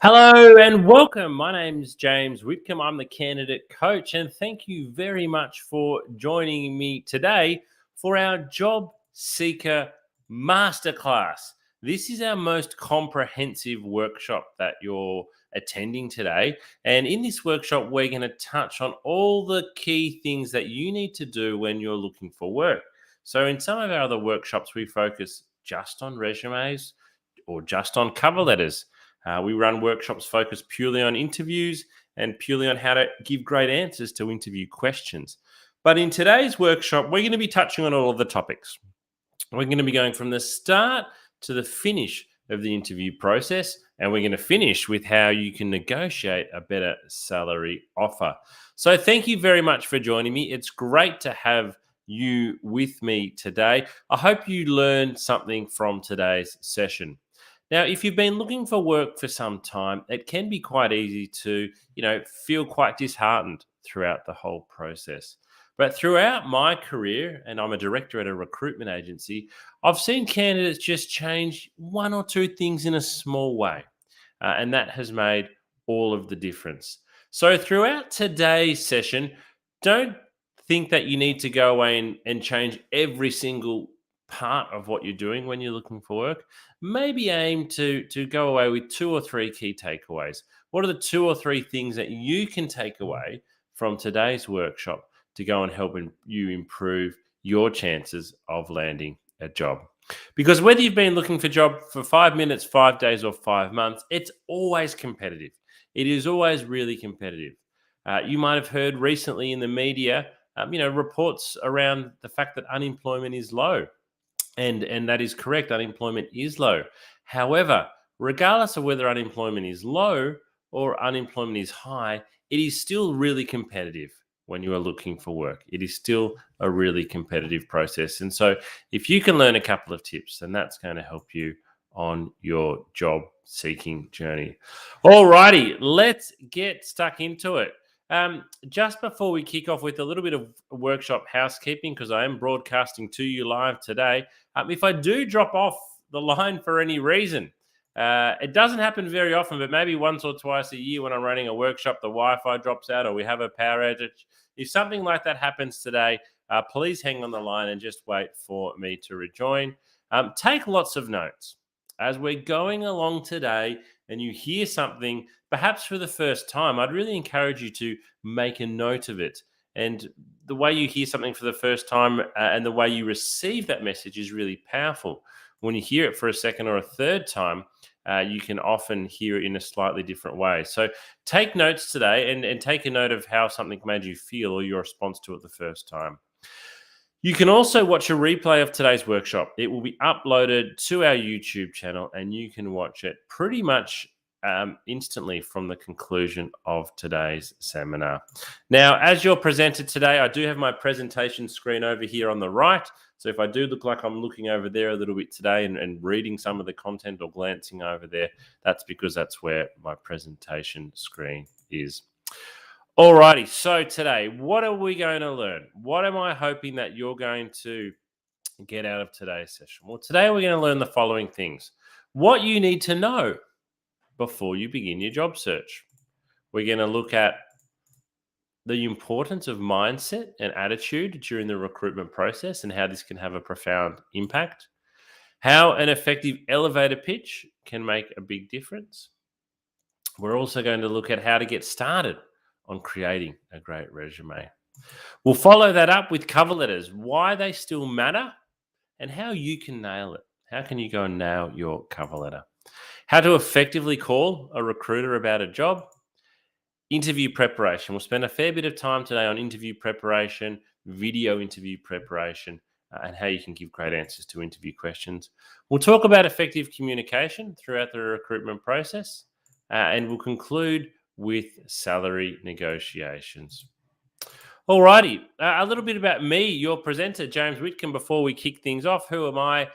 Hello and welcome. My name's James Whitcomb. I'm the candidate coach, and thank you very much for joining me today for our Job Seeker Masterclass. This is our most comprehensive workshop that you're attending today. And in this workshop, we're going to touch on all the key things that you need to do when you're looking for work. So, in some of our other workshops, we focus just on resumes or just on cover letters. We run workshops focused purely on interviews and purely on how to give great answers to interview questions. But in today's workshop, we're going to be touching on all of the topics. We're going to be going from the start to the finish of the interview process, and we're going to finish with how you can negotiate a better salary offer. So thank you very much for joining me. It's great to have you with me today. I hope you learned something from today's session. Now, if you've been looking for work for some time, it can be quite easy to, feel quite disheartened throughout the whole process. But throughout my career, and I'm a director at a recruitment agency, I've seen candidates just change one or two things in a small way. And that has made all of the difference. So throughout today's session, don't think that you need to go away and change every single part of what you're doing when you're looking for work. Maybe aim to go away with two or three key takeaways. What are the two or three things that you can take away from today's workshop to go and help you improve your chances of landing a job? Because whether you've been looking for a job for 5 minutes, 5 days, or 5 months, it's always competitive. It is always really competitive. You might have heard recently in the media, reports around the fact that unemployment is low. And that is correct. Unemployment is low. However, regardless of whether unemployment is low or unemployment is high, it is still really competitive when you are looking for work. It is still a really competitive process. And so if you can learn a couple of tips, then that's going to help you on your job seeking journey. All righty, let's get stuck into it. Just before we kick off with a little bit of workshop housekeeping, because I am broadcasting to you live today, if I do drop off the line for any reason, it doesn't happen very often, but maybe once or twice a year when I'm running a workshop, the Wi-Fi drops out or we have a power outage. If something like that happens today, please hang on the line and just wait for me to rejoin. Take lots of notes. As we're going along today and you hear something, perhaps for the first time, I'd really encourage you to make a note of it. And the way you hear something for the first time and the way you receive that message is really powerful. When you hear it for a second or a third time, you can often hear it in a slightly different way. So take notes today and take a note of how something made you feel or your response to it the first time. You can also watch a replay of today's workshop. It will be uploaded to our YouTube channel and you can watch it pretty much instantly from the conclusion of today's seminar. Now, as your presenter today, I do have my presentation screen over here on the right. So if I do look like I'm looking over there a little bit today and reading some of the content or glancing over there, that's because that's where my presentation screen is. Alrighty, so today, what are we going to learn? What am I hoping that you're going to get out of today's session? Well, today we're going to learn the following things. What you need to know before you begin your job search. We're going to look at the importance of mindset and attitude during the recruitment process and how this can have a profound impact. How an effective elevator pitch can make a big difference. We're also going to look at how to get started on creating a great resume. We'll follow that up with cover letters, why they still matter, and how you can nail it. How can you go and nail your cover letter? How to effectively call a recruiter about a job. Interview preparation. We'll spend a fair bit of time today on interview preparation, video interview preparation, and how you can give great answers to interview questions. We'll talk about effective communication throughout the recruitment process, and we'll conclude with salary negotiations. Alrighty, a little bit about me, your presenter, James Whitcomb, before we kick things off. Who am I?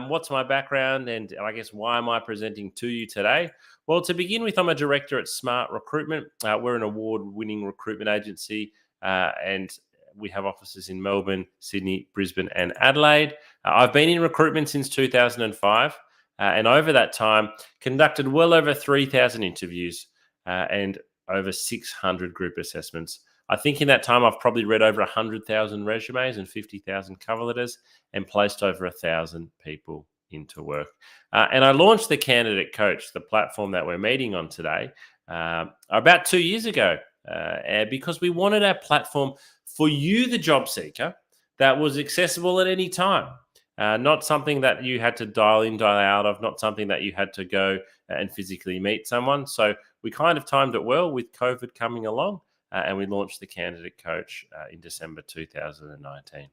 What's my background? And I guess why am I presenting to you today? Well, to begin with, I'm a director at Smart Recruitment. We're an award-winning recruitment agency and we have offices in Melbourne, Sydney, Brisbane, and Adelaide. I've been in recruitment since 2005. And over that time, conducted well over 3,000 interviews and over 600 group assessments. I think in that time, I've probably read over 100,000 resumes and 50,000 cover letters and placed over 1,000 people into work. And I launched the Candidate Coach, the platform that we're meeting on today, about 2 years ago, because we wanted our platform for you, the job seeker, that was accessible at any time. Not something that you had to dial in, dial out of, not something that you had to go and physically meet someone. So we kind of timed it well with COVID coming along, and we launched the Candidate Coach in December 2019.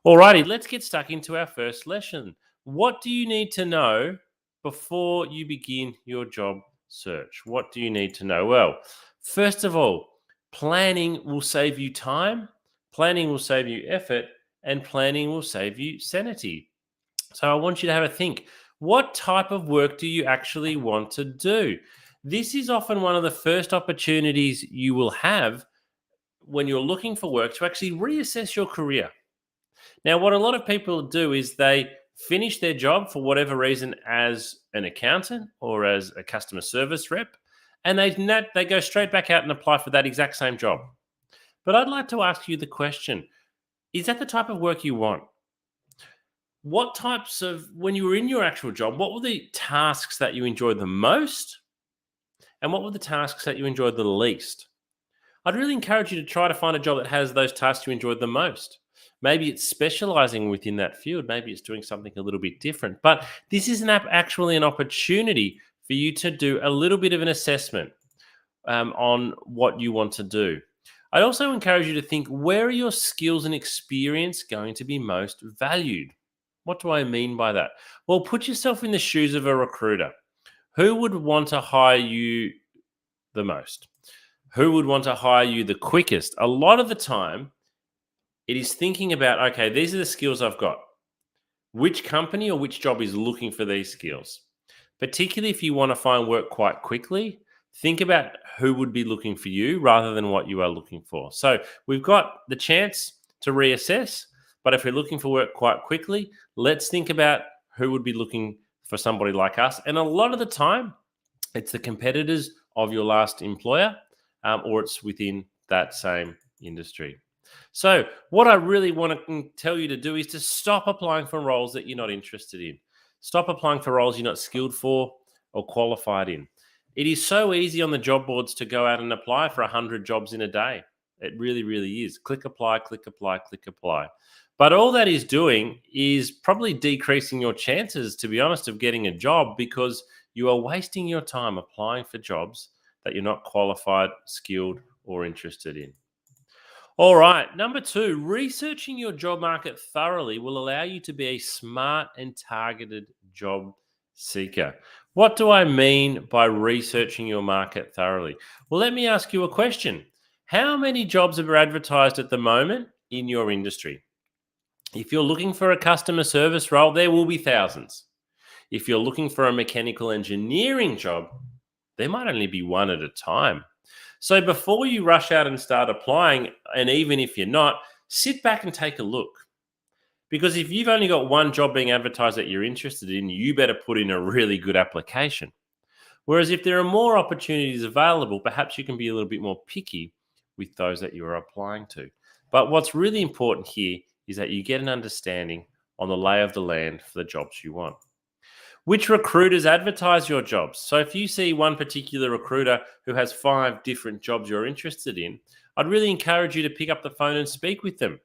Alrighty, let's get stuck into our first lesson. What do you need to know before you begin your job search? What do you need to know? Well, first of all, planning will save you time, planning will save you effort, and planning will save you sanity. So I want you to have a think. What type of work do you actually want to do? This is often one of the first opportunities you will have when you're looking for work to actually reassess your career. Now, what a lot of people do is they finish their job for whatever reason as an accountant or as a customer service rep, and they go straight back out and apply for that exact same job. But I'd like to ask you the question, is that the type of work you want? What types of, when you were in your actual job, what were the tasks that you enjoyed the most? And what were the tasks that you enjoyed the least? I'd really encourage you to try to find a job that has those tasks you enjoyed the most. Maybe it's specializing within that field. Maybe it's doing something a little bit different. But this is actually an opportunity for you to do a little bit of an assessment on what you want to do. I'd also encourage you to think, where are your skills and experience going to be most valued? What do I mean by that? Well, put yourself in the shoes of a recruiter. Who would want to hire you the most? Who would want to hire you the quickest? A lot of the time, it is thinking about, okay, these are the skills I've got. Which company or which job is looking for these skills? Particularly if you want to find work quite quickly, think about who would be looking for you rather than what you are looking for. So we've got the chance to reassess, but if we're looking for work quite quickly, let's think about who would be looking for somebody like us. And a lot of the time, it's the competitors of your last employer, or it's within that same industry. So what I really want to tell you to do is to stop applying for roles that you're not interested in. Stop applying for roles you're not skilled for or qualified in. It is so easy on the job boards to go out and apply for 100 jobs in a day. It really, really is. Click apply, click apply, click apply. But all that is doing is probably decreasing your chances, to be honest, of getting a job, because you are wasting your time applying for jobs that you're not qualified, skilled, or interested in. All right. Number 2, researching your job market thoroughly will allow you to be a smart and targeted job seeker. What do I mean by researching your market thoroughly? Well, let me ask you a question. How many jobs are advertised at the moment in your industry? If you're looking for a customer service role, there will be thousands. If you're looking for a mechanical engineering job, there might only be one at a time. So before you rush out and start applying, and even if you're not, sit back and take a look. Because if you've only got one job being advertised that you're interested in, you better put in a really good application. Whereas if there are more opportunities available, perhaps you can be a little bit more picky with those that you are applying to. But what's really important here is that you get an understanding on the lay of the land for the jobs you want. Which recruiters advertise your jobs? So if you see one particular recruiter who has 5 different jobs you're interested in, I'd really encourage you to pick up the phone and speak with them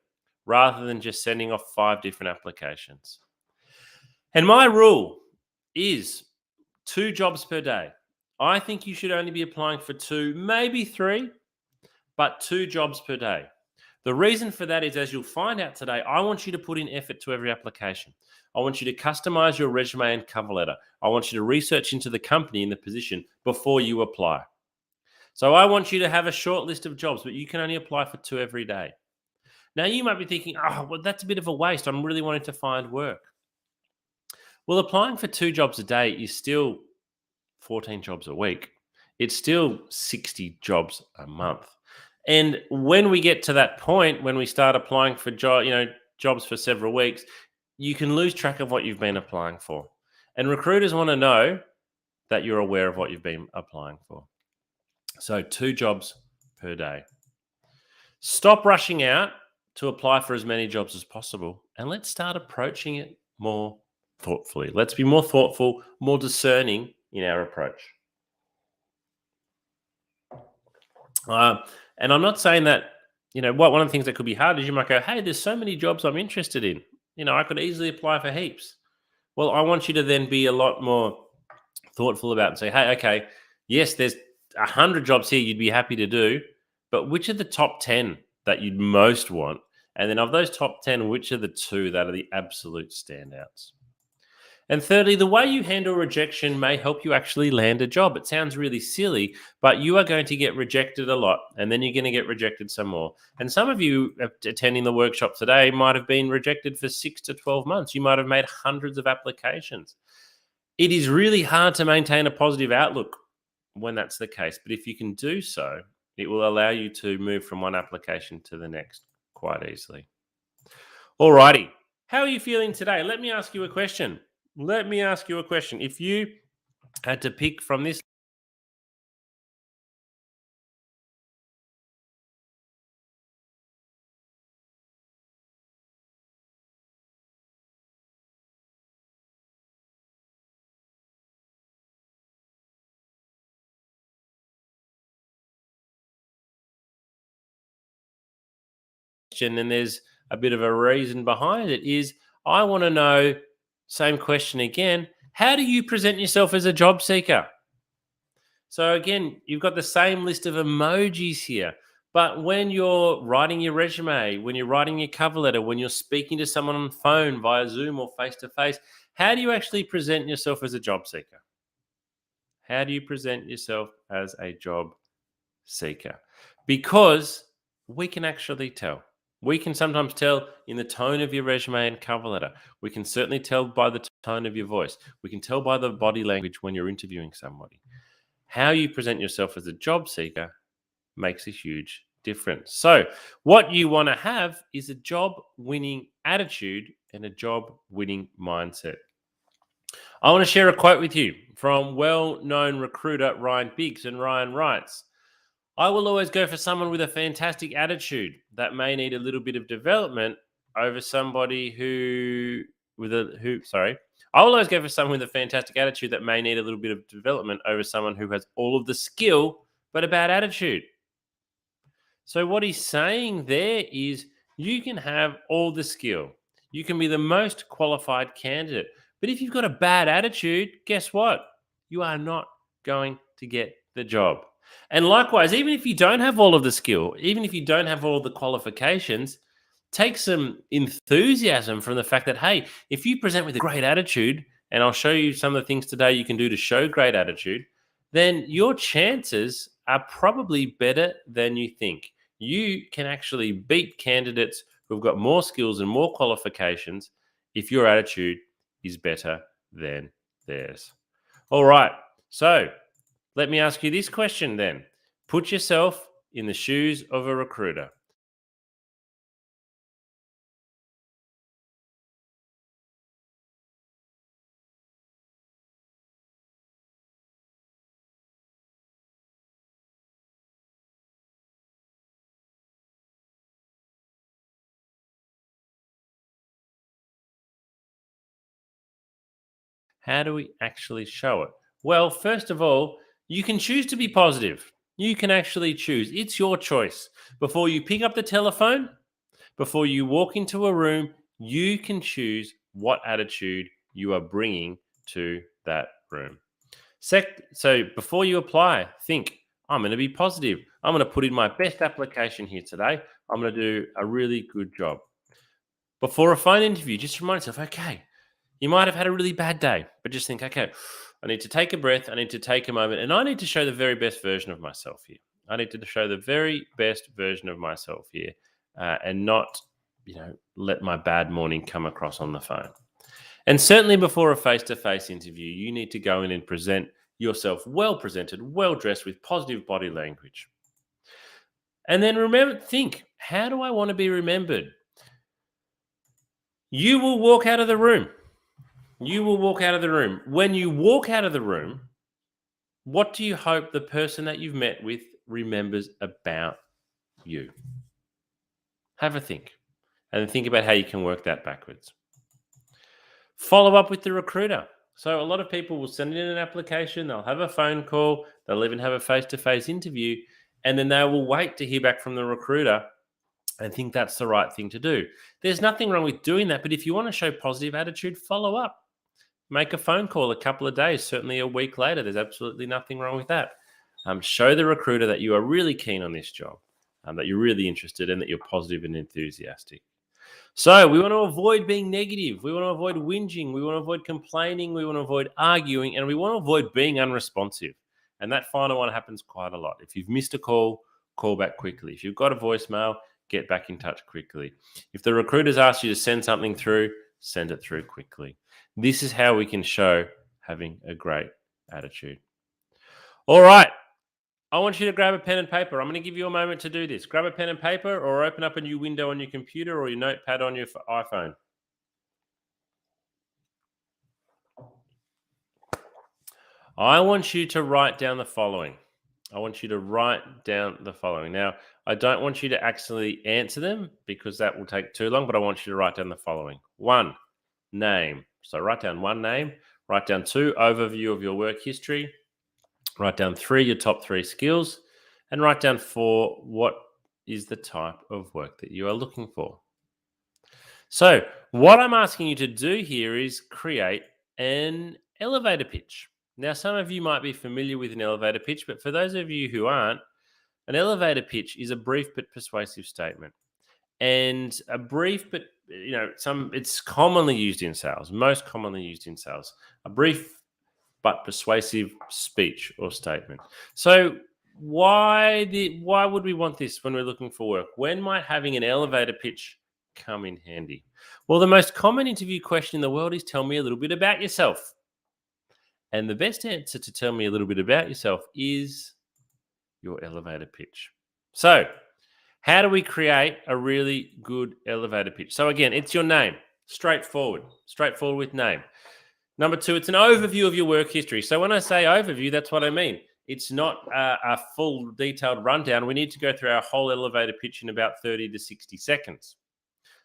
rather than just sending off 5 different applications. And my rule is 2 jobs per day. I think you should only be applying for 2, maybe 3, but 2 jobs per day. The reason for that is, as you'll find out today, I want you to put in effort to every application. I want you to customize your resume and cover letter. I want you to research into the company and the position before you apply. So I want you to have a short list of jobs, but you can only apply for 2 every day. Now you might be thinking, oh, well, that's a bit of a waste. I'm really wanting to find work. Well, applying for 2 jobs a day is still 14 jobs a week. It's still 60 jobs a month. And when we get to that point, when we start applying for jobs for several weeks, you can lose track of what you've been applying for. And recruiters want to know that you're aware of what you've been applying for. So 2 jobs per day. Stop rushing out to apply for as many jobs as possible, and let's start approaching it more thoughtfully. Let's be more thoughtful, more discerning in our approach. Uh, and I'm not saying that, one of the things that could be hard is you might go, hey, there's so many jobs I'm interested in. I could easily apply for heaps. Well, I want you to then be a lot more thoughtful about it and say, hey, okay, yes, there's 100 jobs here you'd be happy to do, but which are the top 10 that you'd most want? And then of those top 10, which are the 2 that are the absolute standouts? And thirdly, the way you handle rejection may help you actually land a job. It sounds really silly, but you are going to get rejected a lot, and then you're going to get rejected some more. And some of you attending the workshop today might have been rejected for 6 to 12 months. You might have made hundreds of applications. It is really hard to maintain a positive outlook when that's the case. But if you can do so, it will allow you to move from one application to the next quite easily. Alrighty. How are you feeling today? Let me ask you a question. If you had to pick from this question, and there's a bit of a reason behind it, is I want to know, same question again, how do you present yourself as a job seeker? So again, you've got the same list of emojis here. But when you're writing your resume, when you're writing your cover letter, when you're speaking to someone on the phone via Zoom or face to face, how do you actually present yourself as a job seeker? How do you present yourself as a job seeker? Because we can actually tell. We can sometimes tell in the tone of your resume and cover letter. We can certainly tell by the tone of your voice. We can tell by the body language when you're interviewing somebody. How you present yourself as a job seeker makes a huge difference. So, what you want to have is a job winning attitude and a job winning mindset. I want to share a quote with you from well known recruiter Ryan Biggs. And Ryan writes, I will always go for someone with a fantastic attitude that may need a little bit of development over somebody I will always go for someone with a fantastic attitude that may need a little bit of development over someone who has all of the skill but a bad attitude. So what he's saying there is you can have all the skill. You can be the most qualified candidate. But if you've got a bad attitude, guess what? You are not going to get the job. And likewise, even if you don't have all of the skill, even if you don't have all the qualifications, take some enthusiasm from the fact that, hey, if you present with a great attitude, and I'll show you some of the things today you can do to show great attitude, then your chances are probably better than you think. You can actually beat candidates who've got more skills and more qualifications if your attitude is better than theirs. All right. So let me ask you this question then. Put yourself in the shoes of a recruiter. How do we actually show it? Well, first of all, you can choose to be positive. You can actually choose. It's your choice. Before you pick up the telephone, before you walk into a room, you can choose what attitude you are bringing to that room. So before you apply, think, I'm going to be positive. I'm going to put in my best application here today. I'm going to do a really good job. Before a phone interview, just remind yourself, okay, you might have had a really bad day, but just think, okay, I need to take a breath. I need to take a moment, and I need to show the very best version of myself here. I need to show the very best version of myself here, and not, let my bad morning come across on the phone. And certainly before a face-to-face interview, you need to go in and present yourself well presented, well dressed with positive body language. And then think, how do I want to be remembered? You will walk out of the room You will walk out of the room. When you walk out of the room, what do you hope the person that you've met with remembers about you? Have a think and think about how you can work that backwards. Follow up with the recruiter. So, a lot of people will send in an application, they'll have a phone call, they'll even have a face to face interview, and then they will wait to hear back from the recruiter and think that's the right thing to do. There's nothing wrong with doing that, but if you want to show positive attitude, follow up. Make a phone call a couple of days, certainly a week later. There's absolutely nothing wrong with that. Show the recruiter that you are really keen on this job, that you're really interested and that you're positive and enthusiastic. So we want to avoid being negative. We want to avoid whinging. We want to avoid complaining. We want to avoid arguing. And we want to avoid being unresponsive. And that final one happens quite a lot. If you've missed a call, call back quickly. If you've got a voicemail, get back in touch quickly. If the recruiter's asked you to send something through, send it through quickly. This is how we can show having a great attitude. All right. I want you to grab a pen and paper. I'm going to give you a moment to do this. Grab a pen and paper or open up a new window on your computer or your notepad on your iPhone. I want you to write down the following. Now, I don't want you to actually answer them because that will take too long, but I want you to write down the following. 1, name. So write down 1 name. Write down 2, overview of your work history. Write down 3, your top 3 skills. And write down 4, what is the type of work that you are looking for. So what I'm asking you to do here is create an elevator pitch. Now, some of you might be familiar with an elevator pitch, but for those of you who aren't, an elevator pitch is a brief but persuasive statement. And a brief but it's commonly used in sales, most commonly used in sales. A brief but persuasive speech or statement. So why would we want this when we're looking for work? When might having an elevator pitch come in handy? Well, the most common interview question in the world is tell me a little bit about yourself. And the best answer to tell me a little bit about yourself is your elevator pitch. So, how do we create a really good elevator pitch? So again, it's your name. Straightforward with name. Number 2, it's an overview of your work history. So when I say overview, that's what I mean. It's not a full detailed rundown. We need to go through our whole elevator pitch in about 30 to 60 seconds.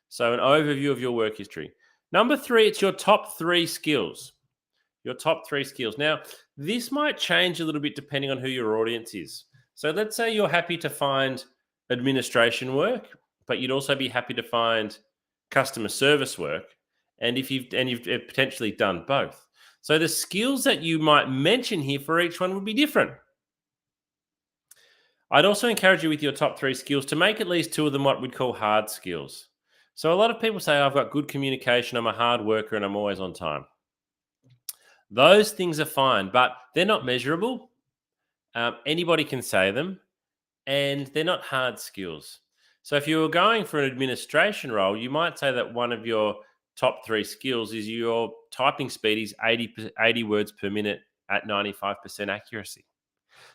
So an overview of your work history. Number 3, it's your top 3 skills. Your top 3 skills. Now, this might change a little bit depending on who your audience is. So let's say you're happy to find administration work, but you'd also be happy to find customer service work. And you've potentially done both. So the skills that you might mention here for each one would be different. I'd also encourage you with your top 3 skills to make at least 2 of them what we'd call hard skills. So a lot of people say, I've got good communication, I'm a hard worker, and I'm always on time. Those things are fine, but they're not measurable. Anybody can say them, and they're not hard skills. So if you were going for an administration role, you might say that one of your top 3 skills is your typing speed is 80 words per minute at 95% accuracy.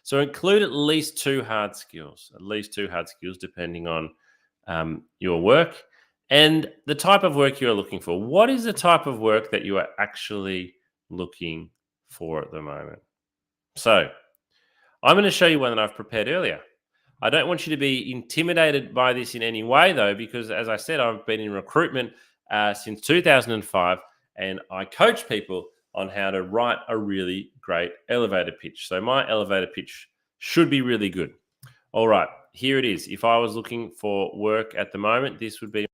So include at least 2 hard skills, depending on your work and the type of work you're looking for. What is the type of work that you are actually looking for at the moment? So I'm going to show you one that I've prepared earlier. I don't want you to be intimidated by this in any way, though, because as I said, I've been in recruitment since 2005, and I coach people on how to write a really great elevator pitch. So my elevator pitch should be really good. All right, here it is. If I was looking for work at the moment, this would be.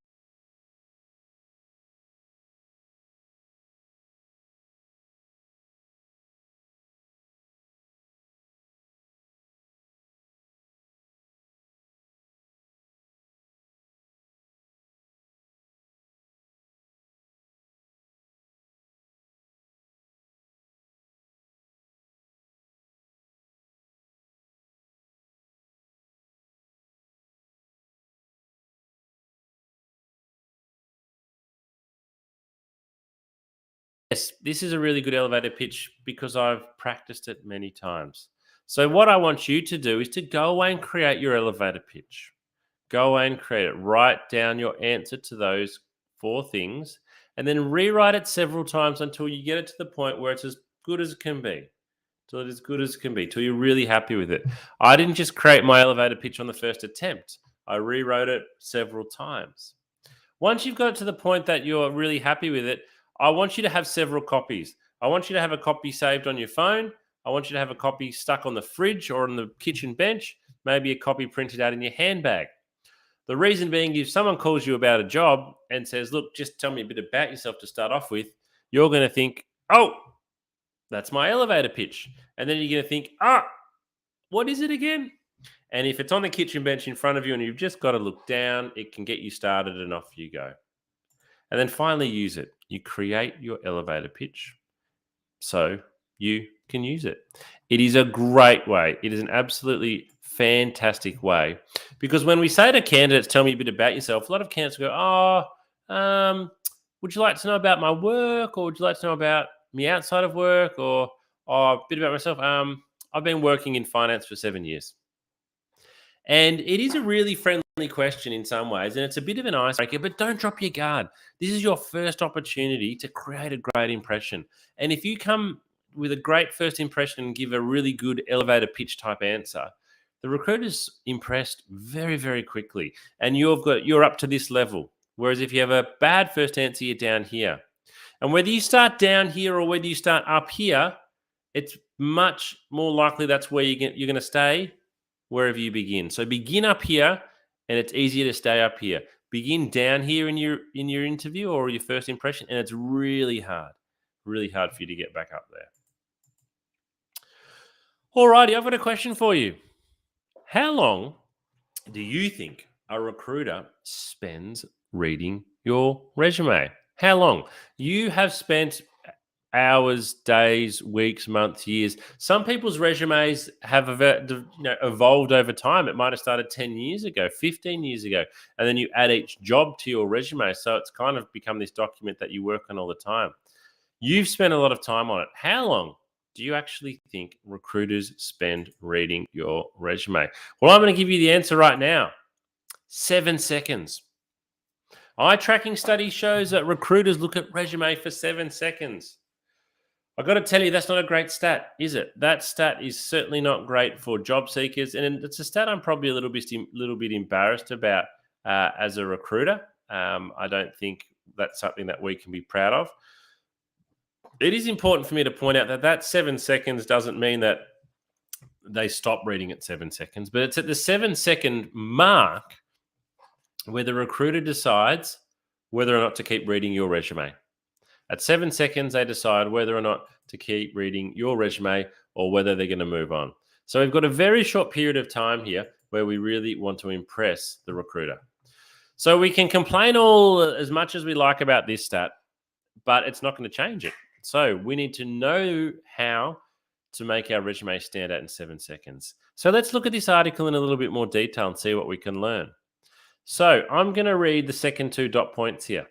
Yes, this is a really good elevator pitch because I've practiced it many times. So what I want you to do is to go away and create your elevator pitch. Go away and create it. Write down your answer to those 4 things and then rewrite it several times until you get it to the point where it's as good as it can be. Till it is good as it can be, till you're really happy with it. I didn't just create my elevator pitch on the first attempt. I rewrote it several times. Once you've got it to the point that you're really happy with it, I want you to have several copies. I want you to have a copy saved on your phone. I want you to have a copy stuck on the fridge or on the kitchen bench, maybe a copy printed out in your handbag. The reason being, if someone calls you about a job and says, look, just tell me a bit about yourself to start off with, you're going to think, oh, that's my elevator pitch. And then you're going to think, what is it again? And if it's on the kitchen bench in front of you and you've just got to look down, it can get you started and off you go. And then finally use it. You create your elevator pitch so you can use it. It is a great way. It is an absolutely fantastic way, because when we say to candidates, tell me a bit about yourself, a lot of candidates go, would you like to know about my work, or would you like to know about me outside of work, or a bit about myself? I've been working in finance for 7 years. And it is a really friendly question in some ways, and it's a bit of an icebreaker, but don't drop your guard. This is your first opportunity to create a great impression. And if you come with a great first impression and give a really good elevator pitch type answer, the recruiter's impressed very, very quickly. And you're up to this level. Whereas if you have a bad first answer, you're down here. And whether you start down here or whether you start up here, it's much more likely that's where you're going to stay wherever you begin. So begin up here, and it's easier to stay up here. Begin down here in your interview or your first impression, and it's really hard for you to get back up there. Alrighty, I've got a question for you. How long do you think a recruiter spends reading your resume? How long? You have spent hours, days, weeks, months, years. Some people's resumes have evolved over time. It might have started 10 years ago, 15 years ago, and then you add each job to your resume. So it's kind of become this document that you work on all the time. You've spent a lot of time on it. How long do you actually think recruiters spend reading your resume? Well, I'm going to give you the answer right now. 7 seconds. Eye tracking study shows that recruiters look at resume for 7 seconds. I've got to tell you, that's not a great stat, is it? That stat is certainly not great for job seekers, and it's a stat I'm probably a little bit embarrassed about as a recruiter. I don't think that's something that we can be proud of. It is important for me to point out that 7 seconds doesn't mean that they stop reading at 7 seconds, but it's at the 7 second mark where the recruiter decides whether or not to keep reading your resume. At 7 seconds, they decide whether or not to keep reading your resume or whether they're going to move on. So we've got a very short period of time here where we really want to impress the recruiter. So we can complain all as much as we like about this stat, but it's not going to change it. So we need to know how to make our resume stand out in 7 seconds. So let's look at this article in a little bit more detail and see what we can learn. So I'm going to read the second 2 dot points here.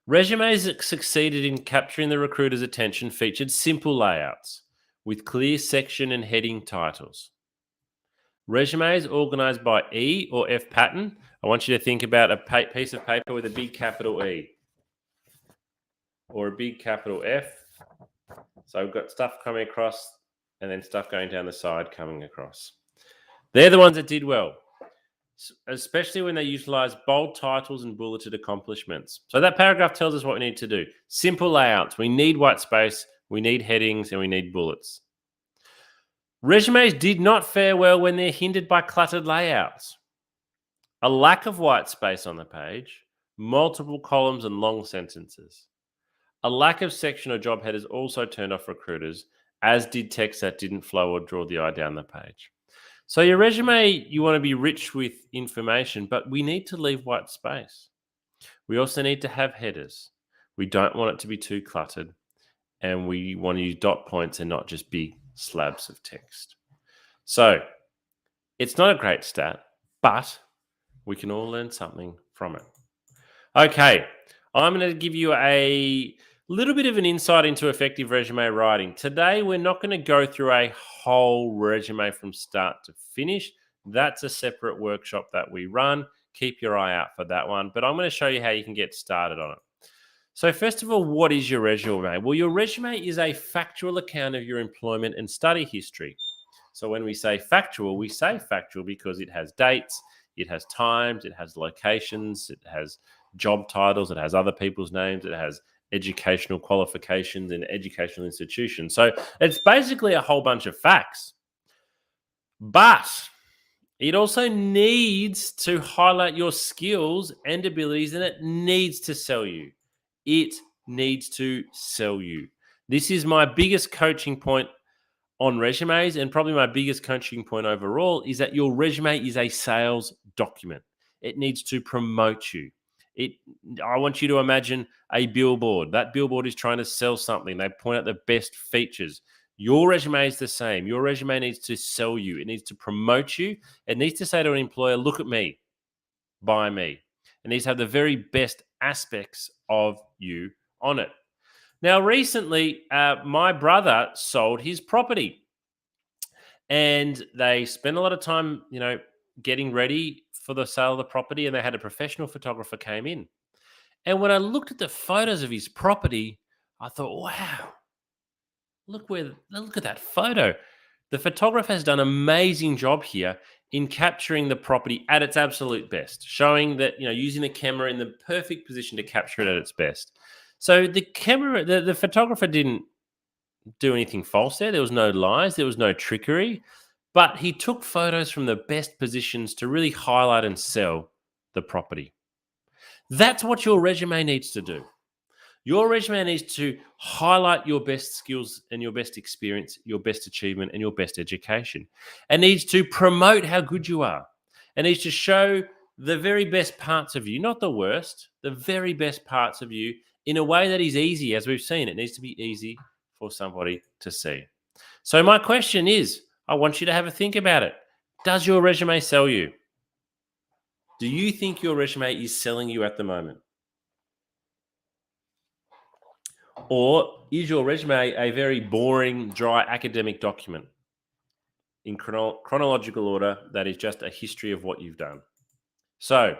Resumes that succeeded in capturing the recruiter's attention featured simple layouts with clear section and heading titles. Resumes organized by E or F pattern. I want you to think about a piece of paper with a big capital E or a big capital F. So I've got stuff coming across and then stuff going down the side coming across. They're the ones that did well, especially when they utilize bold titles and bulleted accomplishments. So that paragraph tells us what we need to do. Simple layouts. We need white space, we need headings, and we need bullets. Resumes did not fare well when they're hindered by cluttered layouts. A lack of white space on the page, multiple columns and long sentences. A lack of section or job headers also turned off recruiters, as did text that didn't flow or draw the eye down the page. So your resume, you want to be rich with information, but we need to leave white space. We also need to have headers. We don't want it to be too cluttered, and we want to use dot points and not just big slabs of text. So it's not a great stat, but we can all learn something from it. Okay, I'm going to give you a little bit of an insight into effective resume writing. Today, we're not going to go through a whole resume from start to finish. That's a separate workshop that we run. Keep your eye out for that one. But I'm going to show you how you can get started on it. So first of all, what is your resume? Well, your resume is a factual account of your employment and study history. So when we say factual because it has dates, it has times, it has locations, it has job titles, it has other people's names, it has educational qualifications in educational institutions. So it's basically a whole bunch of facts. But it also needs to highlight your skills and abilities, and it needs to sell you. It needs to sell you. This is my biggest coaching point on resumes, and probably my biggest coaching point overall, is that your resume is a sales document. It needs to promote you. I want you to imagine a billboard. That billboard is trying to sell something. They point out the best features. Your resume is the same. Your resume needs to sell you. It needs to promote you. It needs to say to an employer, look at me, buy me. It needs to have the very best aspects of you on it. Now, recently, my brother sold his property, and they spent a lot of time, getting ready for the sale of the property, and they had a professional photographer came in. And when I looked at the photos of his property, I thought, wow, look at that photo. The photographer has done an amazing job here in capturing the property at its absolute best, showing that, using the camera in the perfect position to capture it at its best. So the photographer didn't do anything false there. There was no lies, there was no trickery, but he took photos from the best positions to really highlight and sell the property. That's what your resume needs to do. Your resume needs to highlight your best skills and your best experience, your best achievement, and your best education. It needs to promote how good you are. It needs to show the very best parts of you, not the worst, the very best parts of you in a way that is easy. As we've seen, it needs to be easy for somebody to see. So my question is, I want you to have a think about it. Does your resume sell you? Do you think your resume is selling you at the moment? Or is your resume a very boring, dry academic document in chronological order that is just a history of what you've done? So,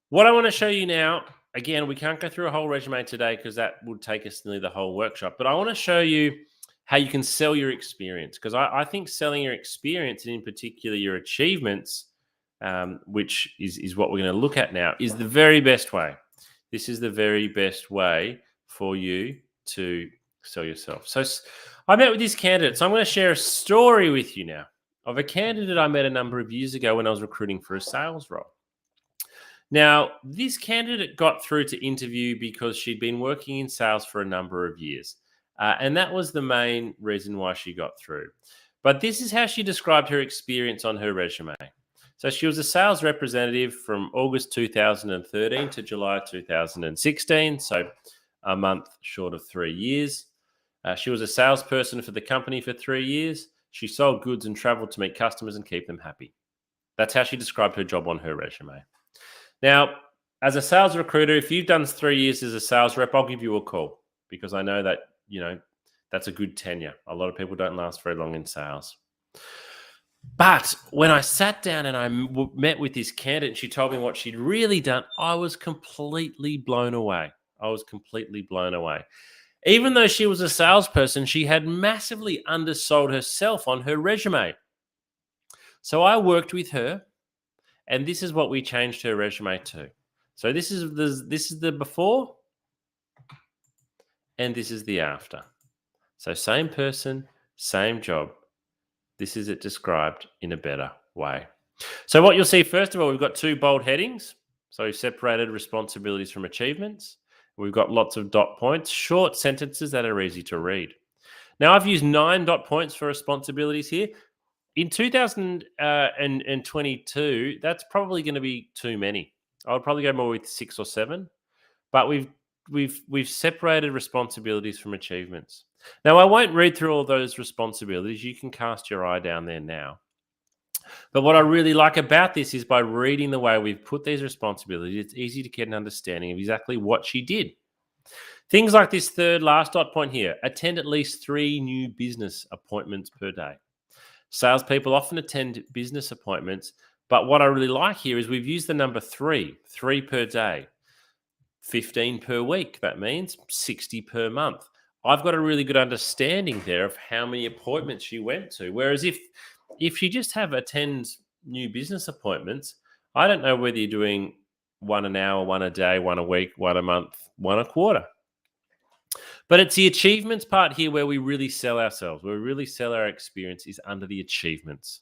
what I want to show you now, again, we can't go through a whole resume today because that would take us nearly the whole workshop, but I want to show you how you can sell your experience, because I think selling your experience, and in particular your achievements, which is what we're going to look at now, is the very best way. This is the very best way for you to sell yourself. So I met with this candidate. So I'm going to share a story with you now of a candidate I met a number of years ago when I was recruiting for a sales role. Now, this candidate got through to interview because she'd been working in sales for a number of years. And that was the main reason why she got through. But this is how she described her experience on her resume. So she was a sales representative from August 2013 to July 2016. So a month short of 3 years. She was a salesperson for the company for 3 years. She sold goods and traveled to meet customers and keep them happy. That's how she described her job on her resume. Now, as a sales recruiter, if you've done 3 years as a sales rep, I'll give you a call, because I know that, that's a good tenure. A lot of people don't last very long in sales. But when I sat down and I met with this candidate and she told me what she'd really done, I was completely blown away. Even though she was a salesperson, she had massively undersold herself on her resume. So I worked with her, and this is what we changed her resume to. So this is the before, and this is the after. So same person, same job. This is it described in a better way. So what you'll see, first of all, we've got 2 bold headings. So we've separated responsibilities from achievements. We've got lots of dot points, short sentences that are easy to read. Now, I've used 9 dot points for responsibilities here. In 2022, that's probably going to be too many. I would probably go more with 6 or 7. But we've separated responsibilities from achievements. Now, I won't read through all those responsibilities. You can cast your eye down there now. But what I really like about this is, by reading the way we've put these responsibilities, it's easy to get an understanding of exactly what she did. Things like this third last dot point here: attend at least 3 new business appointments per day. Salespeople often attend business appointments, but what I really like here is we've used the number 3 per day. 15 per week. That means 60 per month. I've got a really good understanding there of how many appointments she went to. Whereas if you just have attend new business appointments, I don't know whether you're doing one an hour, one a day, one a week, one a month, one a quarter. But it's the achievements part here where we really sell ourselves, where we really sell our experience is under the achievements.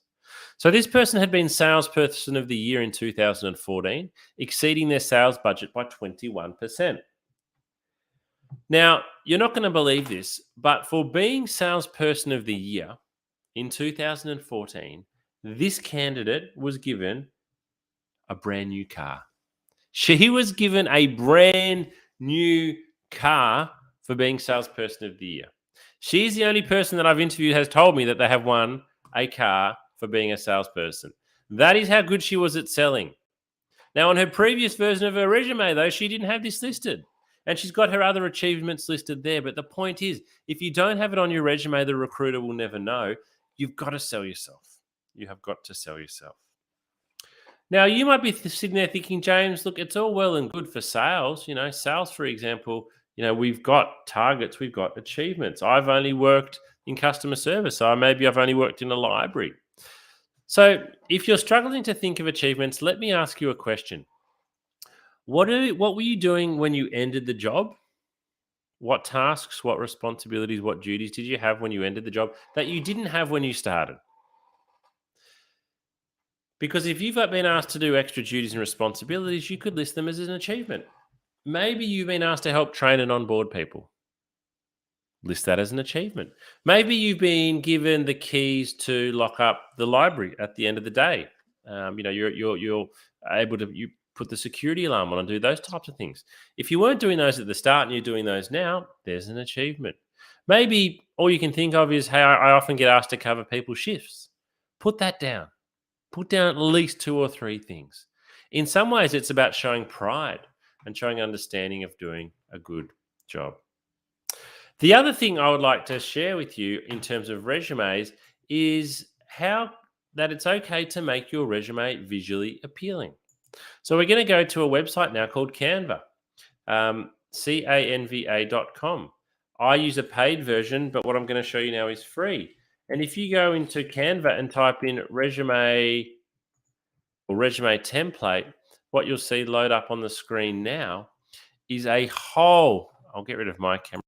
So this person had been salesperson of the year in 2014, exceeding their sales budget by 21%. Now, you're not going to believe this, but for being salesperson of the year in 2014, this candidate was given a brand new car. She was given a brand new car for being salesperson of the year. She's the only person that I've interviewed has told me that they have won a car for being a salesperson. That is how good she was at selling. Now, on her previous version of her resume, though, she didn't have this listed. And she's got her other achievements listed there. But the point is, if you don't have it on your resume, the recruiter will never know. You've got to sell yourself. You have got to sell yourself. Now, you might be sitting there thinking, James, look, it's all well and good for sales. Sales, for example, we've got targets, we've got achievements. I've only worked in customer service, so maybe I've only worked in a library. So if you're struggling to think of achievements, let me ask you a question. What were you doing when you ended the job? What tasks, what responsibilities, what duties did you have when you ended the job that you didn't have when you started? Because if you've been asked to do extra duties and responsibilities, you could list them as an achievement. Maybe you've been asked to help train and onboard people. List that as an achievement. Maybe you've been given the keys to lock up the library at the end of the day. You're able to put the security alarm on and do those types of things. If you weren't doing those at the start and you're doing those now, there's an achievement. Maybe all you can think of is, hey, I often get asked to cover people's shifts. Put that down. Put down at least 2 or 3 things. In some ways, it's about showing pride and showing understanding of doing a good job. The other thing I would like to share with you in terms of resumes is how that it's okay to make your resume visually appealing. So we're going to go to a website now called Canva, canva.com. I use a paid version, but what I'm going to show you now is free. And if you go into Canva and type in resume or resume template, what you'll see load up on the screen now is a whole, I'll get rid of my camera.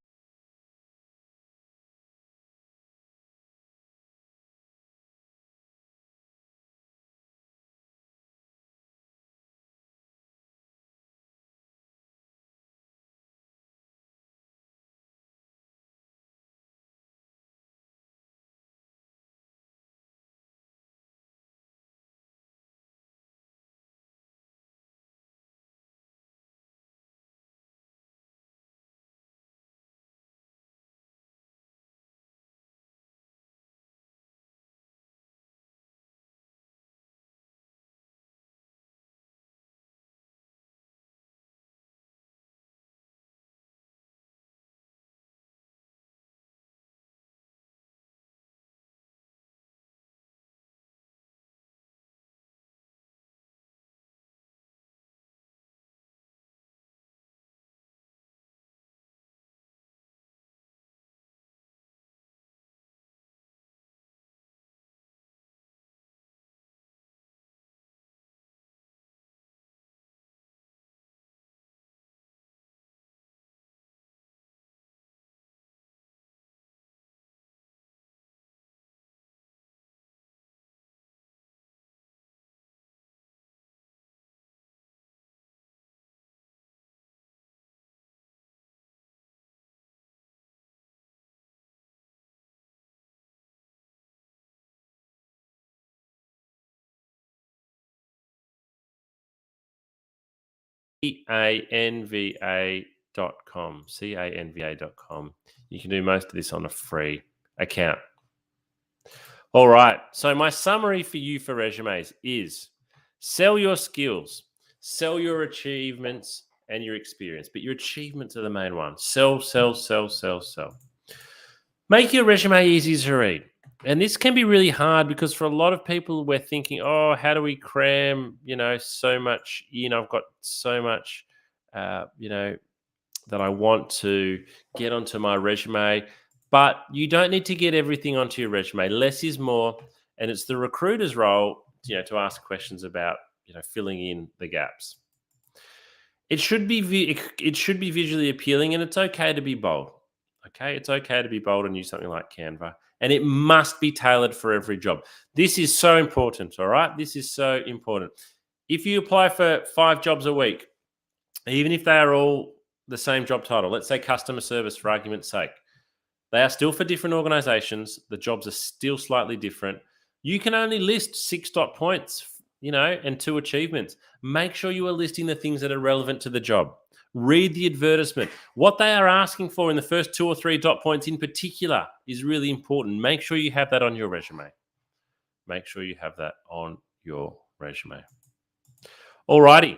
canva.com. canva.com. You can do most of this on a free account. All right. So my summary for you for resumes is sell your skills, sell your achievements and your experience, but your achievements are the main one. Sell, sell, sell, sell, sell. Make your resume easy to read. And this can be really hard because for a lot of people, we're thinking, oh, how do we cram, so much, I've got so much that I want to get onto my resume. But you don't need to get everything onto your resume. Less is more, and it's the recruiter's role, to ask questions about, filling in the gaps. It should be it should be visually appealing, and it's okay to be bold. Okay, it's okay to be bold and use something like Canva, and it must be tailored for every job. This is so important. All right, this is so important. If you apply for 5 jobs a week, even if they are all the same job title, let's say customer service for argument's sake, they are still for different organizations. The jobs are still slightly different. You can only list 6 dot points, and 2 achievements. Make sure you are listing the things that are relevant to the job. Read the advertisement. What they are asking for in the first 2 or 3 dot points in particular is really important. Make sure you have that on your resume. Make sure you have that on your resume. Alrighty.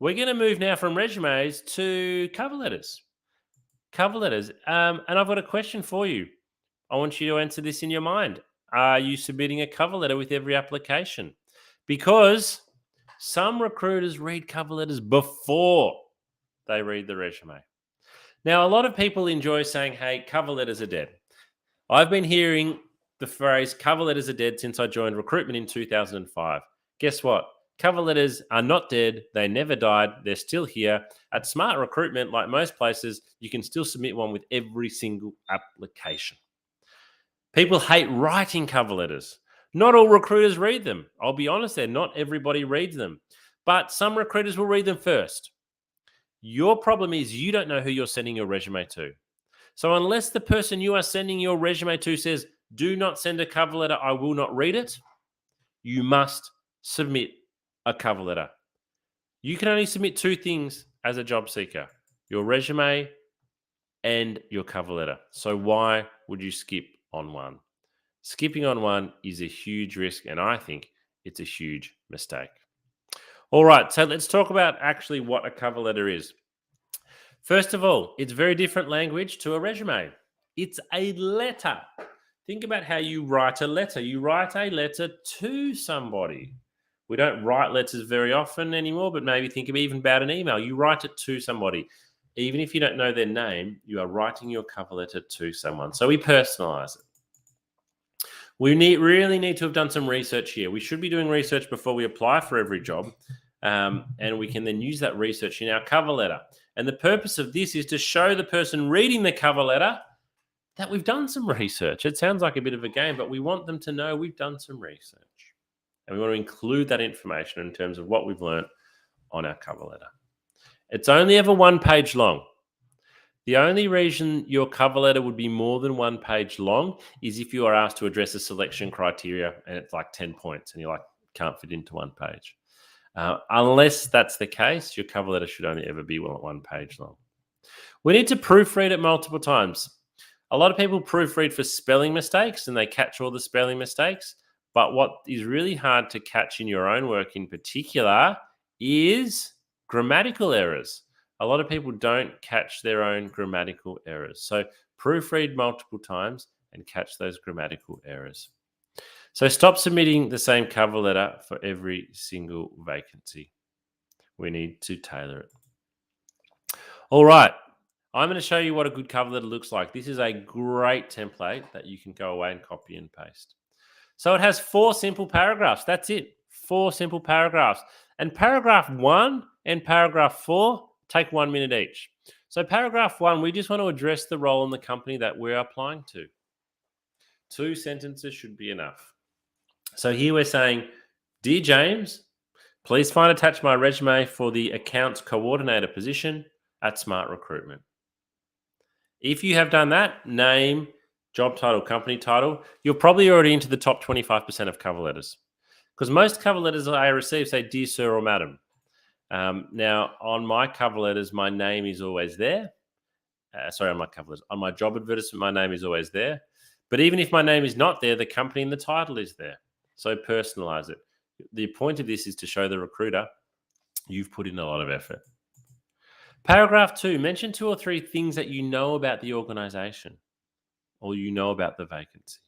We're going to move now from resumes to cover letters. Cover letters. And I've got a question for you. I want you to answer this in your mind. Are you submitting a cover letter with every application? Because some recruiters read cover letters before they read the resume. Now, a lot of people enjoy saying, hey, cover letters are dead. I've been hearing the phrase cover letters are dead since I joined recruitment in 2005. Guess what? Cover letters are not dead. They never died. They're still here. At Smart Recruitment, like most places, you can still submit one with every single application. People hate writing cover letters. Not all recruiters read them. I'll be honest there, not everybody reads them. But some recruiters will read them first. Your problem is you don't know who you're sending your resume to. So unless the person you are sending your resume to says, do not send a cover letter, I will not read it, you must submit a cover letter. You can only submit 2 things as a job seeker, your resume and your cover letter. So why would you skip on one? Skipping on one is a huge risk, and I think it's a huge mistake. All right, so let's talk about actually what a cover letter is. First of all, it's very different language to a resume. It's a letter. Think about how you write a letter. You write a letter to somebody. We don't write letters very often anymore, but maybe think even about an email. You write it to somebody. Even if you don't know their name, you are writing your cover letter to someone. So we personalize it. We really need to have done some research here. We should be doing research before we apply for every job, and we can then use that research in our cover letter. And the purpose of this is to show the person reading the cover letter that we've done some research. It sounds like a bit of a game, but we want them to know we've done some research. And we want to include that information in terms of what we've learned on our cover letter. It's only ever 1 page long. The only reason your cover letter would be more than 1 page long is if you are asked to address a selection criteria and it's like 10 points and you're like, can't fit into 1 page. Unless that's the case, your cover letter should only ever be 1 page long. We need to proofread it multiple times. A lot of people proofread for spelling mistakes and they catch all the spelling mistakes. But what is really hard to catch in your own work in particular is grammatical errors. A lot of people don't catch their own grammatical errors. So proofread multiple times and catch those grammatical errors. So stop submitting the same cover letter for every single vacancy. We need to tailor it. All right. I'm going to show you what a good cover letter looks like. This is a great template that you can go away and copy and paste. So it has 4 simple paragraphs. That's it. 4 simple paragraphs. And paragraph 1 and paragraph 4 take 1 minute each. So paragraph 1, we just want to address the role in the company that we're applying to. 2 sentences should be enough. So here we're saying, Dear James, please find attached my resume for the accounts coordinator position at Smart Recruitment. If you have done that, name, job title, company title, you're probably already into the top 25% of cover letters. Because most cover letters I receive say, Dear Sir or Madam. Now, on my cover letters, my name is always there. On my cover letters. On my job advertisement, my name is always there. But even if my name is not there, the company and the title is there. So personalize it. The point of this is to show the recruiter you've put in a lot of effort. Paragraph 2, mention 2 or 3 things that you know about the organization or you know about the vacancy.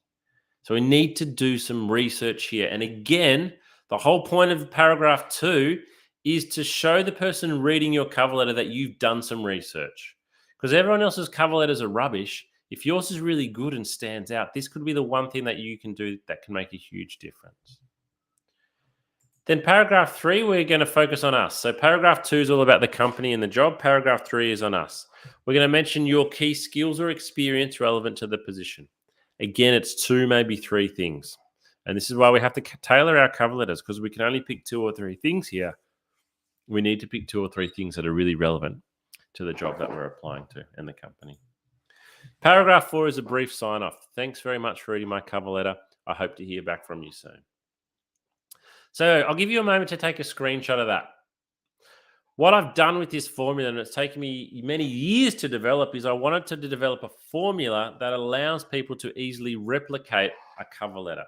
So we need to do some research here. And again, the whole point of paragraph 2 is to show the person reading your cover letter that you've done some research. Because everyone else's cover letters are rubbish. If yours is really good and stands out, this could be the one thing that you can do that can make a huge difference. Then paragraph 3, we're going to focus on us. So paragraph 2 is all about the company and the job. Paragraph 3 is on us. We're going to mention your key skills or experience relevant to the position. Again, it's 2, maybe 3 things. And this is why we have to tailor our cover letters, because we can only pick 2 or 3 things here. We need to pick 2 or 3 things that are really relevant to the job that we're applying to and the company. Paragraph 4 is a brief sign off. Thanks very much for reading my cover letter. I hope to hear back from you soon. So I'll give you a moment to take a screenshot of that. What I've done with this formula, and it's taken me many years to develop, is I wanted to develop a formula that allows people to easily replicate a cover letter.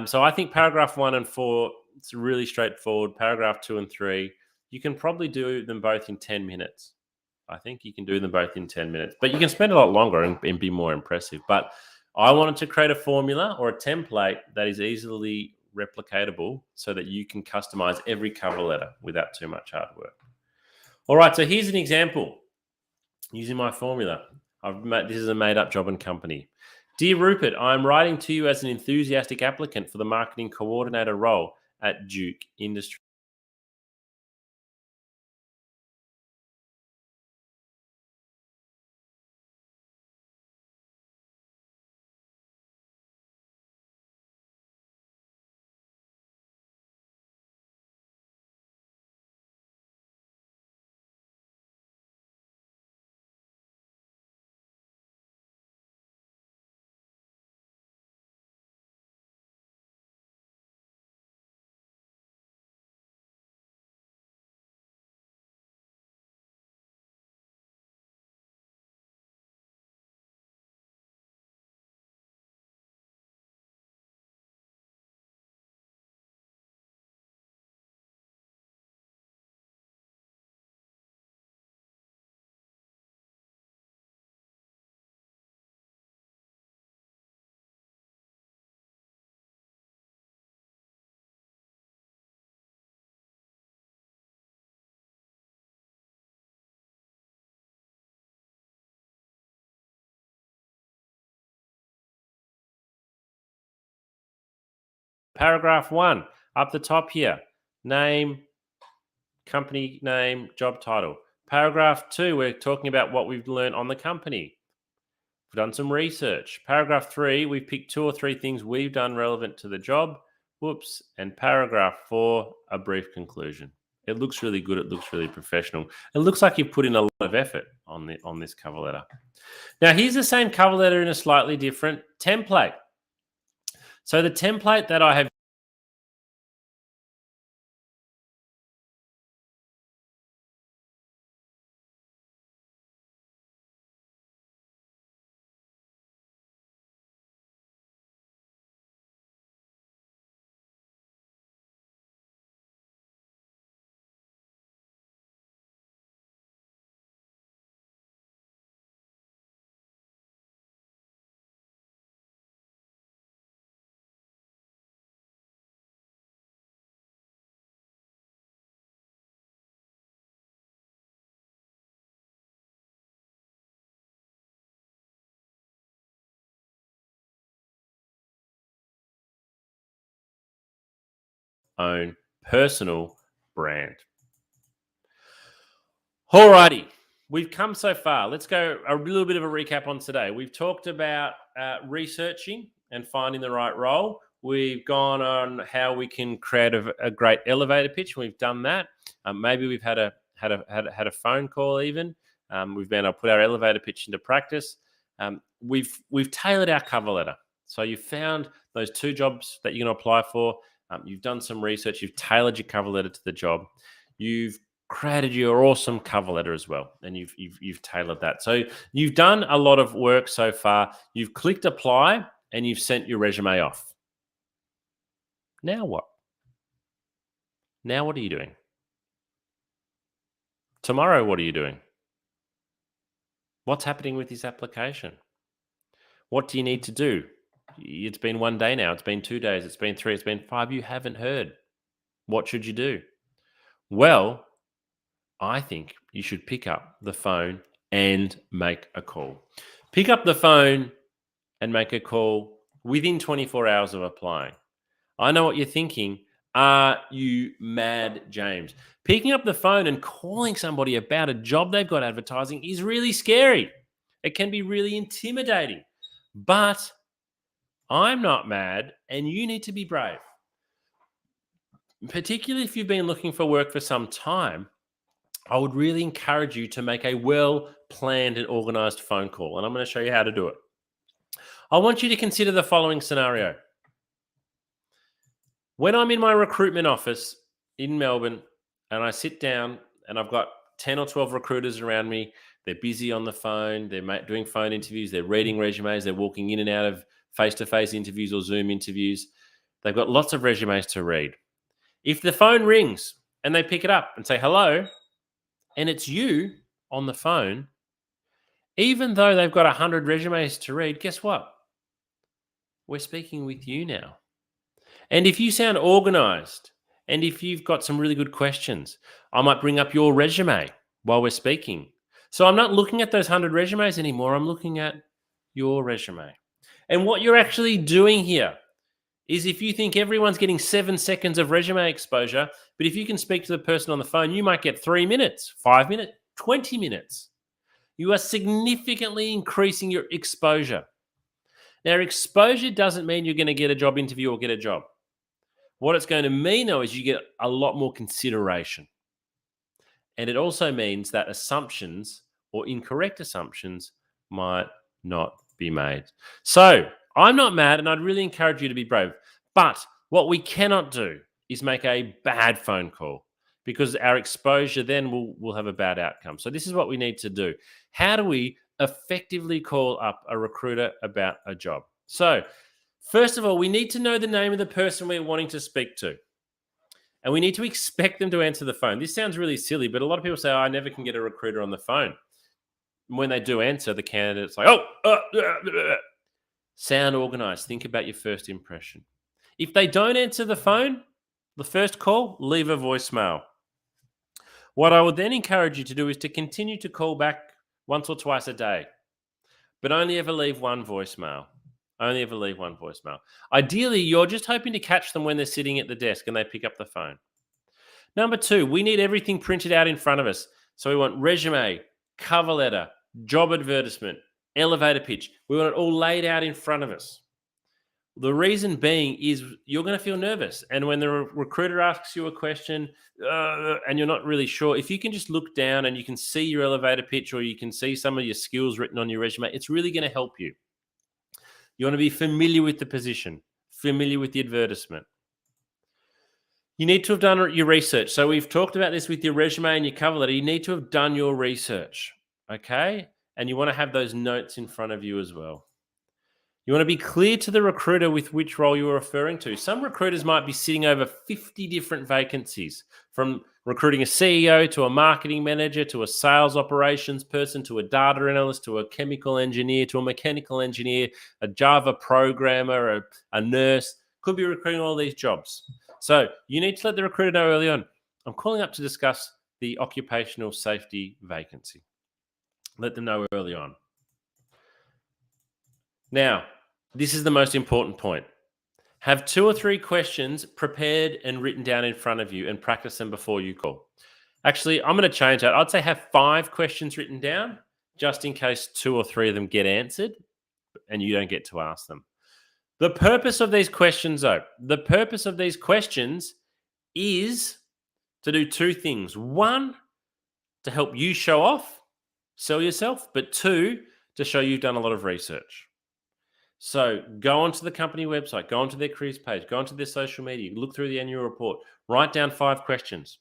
So I think paragraph 1 and 4, it's really straightforward. Paragraph 2 and 3, you can probably do them both in 10 minutes. I think you can do them both in 10 minutes, but you can spend a lot longer and be more impressive. But I wanted to create a formula or a template that is easily replicatable so that you can customize every cover letter without too much hard work. All right, so here's an example using my formula. This is a made-up job and company. Dear Rupert, I'm writing to you as an enthusiastic applicant for the marketing coordinator role at Duke Industries. Paragraph 1, up the top here, name, company name, job title. Paragraph 2, we're talking about what we've learned on the company. We've done some research. Paragraph 3, we've picked 2 or 3 things we've done relevant to the job. Whoops. And paragraph 4, a brief conclusion. It looks really good. It looks really professional. It looks like you've put in a lot of effort on this cover letter. Now, here's the same cover letter in a slightly different template. So the template that I have own personal brand. Alrighty, we've come so far. Let's go a little bit of a recap on today. We've talked about researching and finding the right role. We've gone on how we can create a great elevator pitch. We've done that. Maybe we've had a phone call even. We've been able to put our elevator pitch into practice. We've tailored our cover letter. So you found those 2 jobs that you're going to apply for. You've done some research. You've tailored your cover letter to the job. You've created your awesome cover letter as well, and you've tailored that. So you've done a lot of work so far. You've clicked apply and you've sent your resume off. Now what? Now what are you doing? Tomorrow, what are you doing? What's happening with this application? What do you need to do? It's been 1 day now. It's been 2 days. It's been 3. It's been 5. You haven't heard. What should you do? Well, I think you should pick up the phone and make a call. Pick up the phone and make a call within 24 hours of applying. I know what you're thinking. Are you mad, James? Picking up the phone and calling somebody about a job they've got advertising is really scary. It can be really intimidating. But I'm not mad, and you need to be brave. Particularly if you've been looking for work for some time, I would really encourage you to make a well planned and organized phone call. And I'm going to show you how to do it. I want you to consider the following scenario. When I'm in my recruitment office in Melbourne and I sit down and I've got 10 or 12 recruiters around me, they're busy on the phone, they're doing phone interviews, they're reading resumes, they're walking in and out of face to face interviews or Zoom interviews. They've got lots of resumes to read. If the phone rings and they pick it up and say hello, and it's you on the phone, even though they've got 100 resumes to read, guess what? We're speaking with you now. And if you sound organized and if you've got some really good questions, I might bring up your resume while we're speaking. So I'm not looking at those 100 resumes anymore. I'm looking at your resume. And what you're actually doing here is if you think everyone's getting 7 seconds of resume exposure, but if you can speak to the person on the phone, you might get 3 minutes, 5 minutes, 20 minutes. You are significantly increasing your exposure. Now, exposure doesn't mean you're going to get a job interview or get a job. What it's going to mean, though, is you get a lot more consideration. And it also means that assumptions or incorrect assumptions might not be made. So I'm not mad, and I'd really encourage you to be brave. But what we cannot do is make a bad phone call, because our exposure then will have a bad outcome. So this is what we need to do. How do we effectively call up a recruiter about a job? So first of all, we need to know the name of the person we're wanting to speak to. And we need to expect them to answer the phone. This sounds really silly, but a lot of people say, I never can get a recruiter on the phone. When they do answer, the candidate's like, sound organized. Think about your first impression. If they don't answer the phone, the first call, leave a voicemail. What I would then encourage you to do is to continue to call back once or twice a day, but only ever leave one voicemail. Only ever leave one voicemail. Ideally, you're just hoping to catch them when they're sitting at the desk and they pick up the phone. Number 2, we need everything printed out in front of us. So we want resume, cover letter, job advertisement, elevator pitch. We want it all laid out in front of us. The reason being is you're going to feel nervous. And when the recruiter asks you a question and you're not really sure, if you can just look down and you can see your elevator pitch or you can see some of your skills written on your resume, it's really going to help you. You want to be familiar with the position, familiar with the advertisement. You need to have done your research. So we've talked about this with your resume and your cover letter. You need to have done your research, okay? And you want to have those notes in front of you as well. You want to be clear to the recruiter with which role you're referring to. Some recruiters might be sitting over 50 different vacancies, from recruiting a CEO to a marketing manager to a sales operations person to a data analyst to a chemical engineer to a mechanical engineer, a Java programmer, a nurse. Could be recruiting all these jobs. So you need to let the recruiter know early on, I'm calling up to discuss the occupational safety vacancy. Let them know early on. Now, this is the most important point. Have 2 or 3 questions prepared and written down in front of you and practice them before you call. Actually, I'm going to change that. I'd say have 5 questions written down just in case 2 or 3 of them get answered and you don't get to ask them. The purpose of these questions, though, is to do 2 things. 1, to help you show off, sell yourself, but 2, to show you've done a lot of research. So go onto the company website, go onto their careers page, go onto their social media, look through the annual report, write down 5 questions.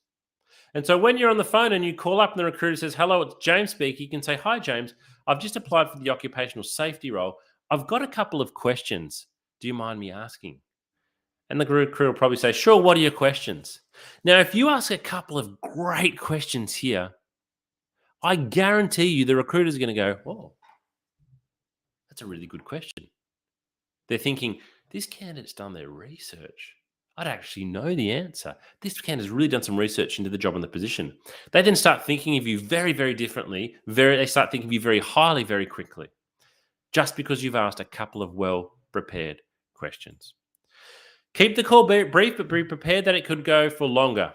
And so when you're on the phone and you call up and the recruiter says, hello, it's James speaking, you can say, hi, James, I've just applied for the occupational safety role. I've got a couple of questions. Do you mind me asking? And the recruiter will probably say, sure, what are your questions? Now, if you ask a couple of great questions here, I guarantee you the recruiter's going to go, oh, that's a really good question. They're thinking, this candidate's done their research. I'd actually know the answer. This candidate's really done some research into the job and the position. They then start thinking of you very, very differently. They start thinking of you very highly, very quickly, just because you've asked a couple of well prepared questions. Keep the call brief, but be prepared that it could go for longer.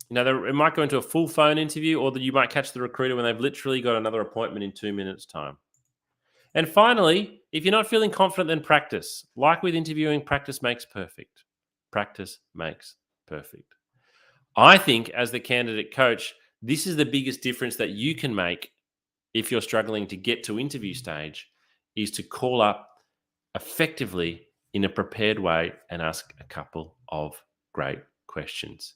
It might go into a full phone interview, or that you might catch the recruiter when they've literally got another appointment in 2 minutes' time. And finally, if you're not feeling confident, then practice. Like with interviewing, practice makes perfect. Practice makes perfect. I think as the candidate coach, this is the biggest difference that you can make if you're struggling to get to interview stage, is to call up effectively in a prepared way and ask a couple of great questions.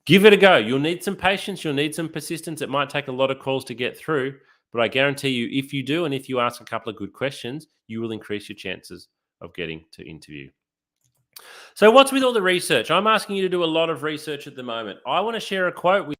Give it a go. You'll need some patience. You'll need some persistence. It might take a lot of calls to get through, but I guarantee you, if you do, and if you ask a couple of good questions, you will increase your chances of getting to interview. So what's with all the research? I'm asking you to do a lot of research at the moment. I want to share a quote with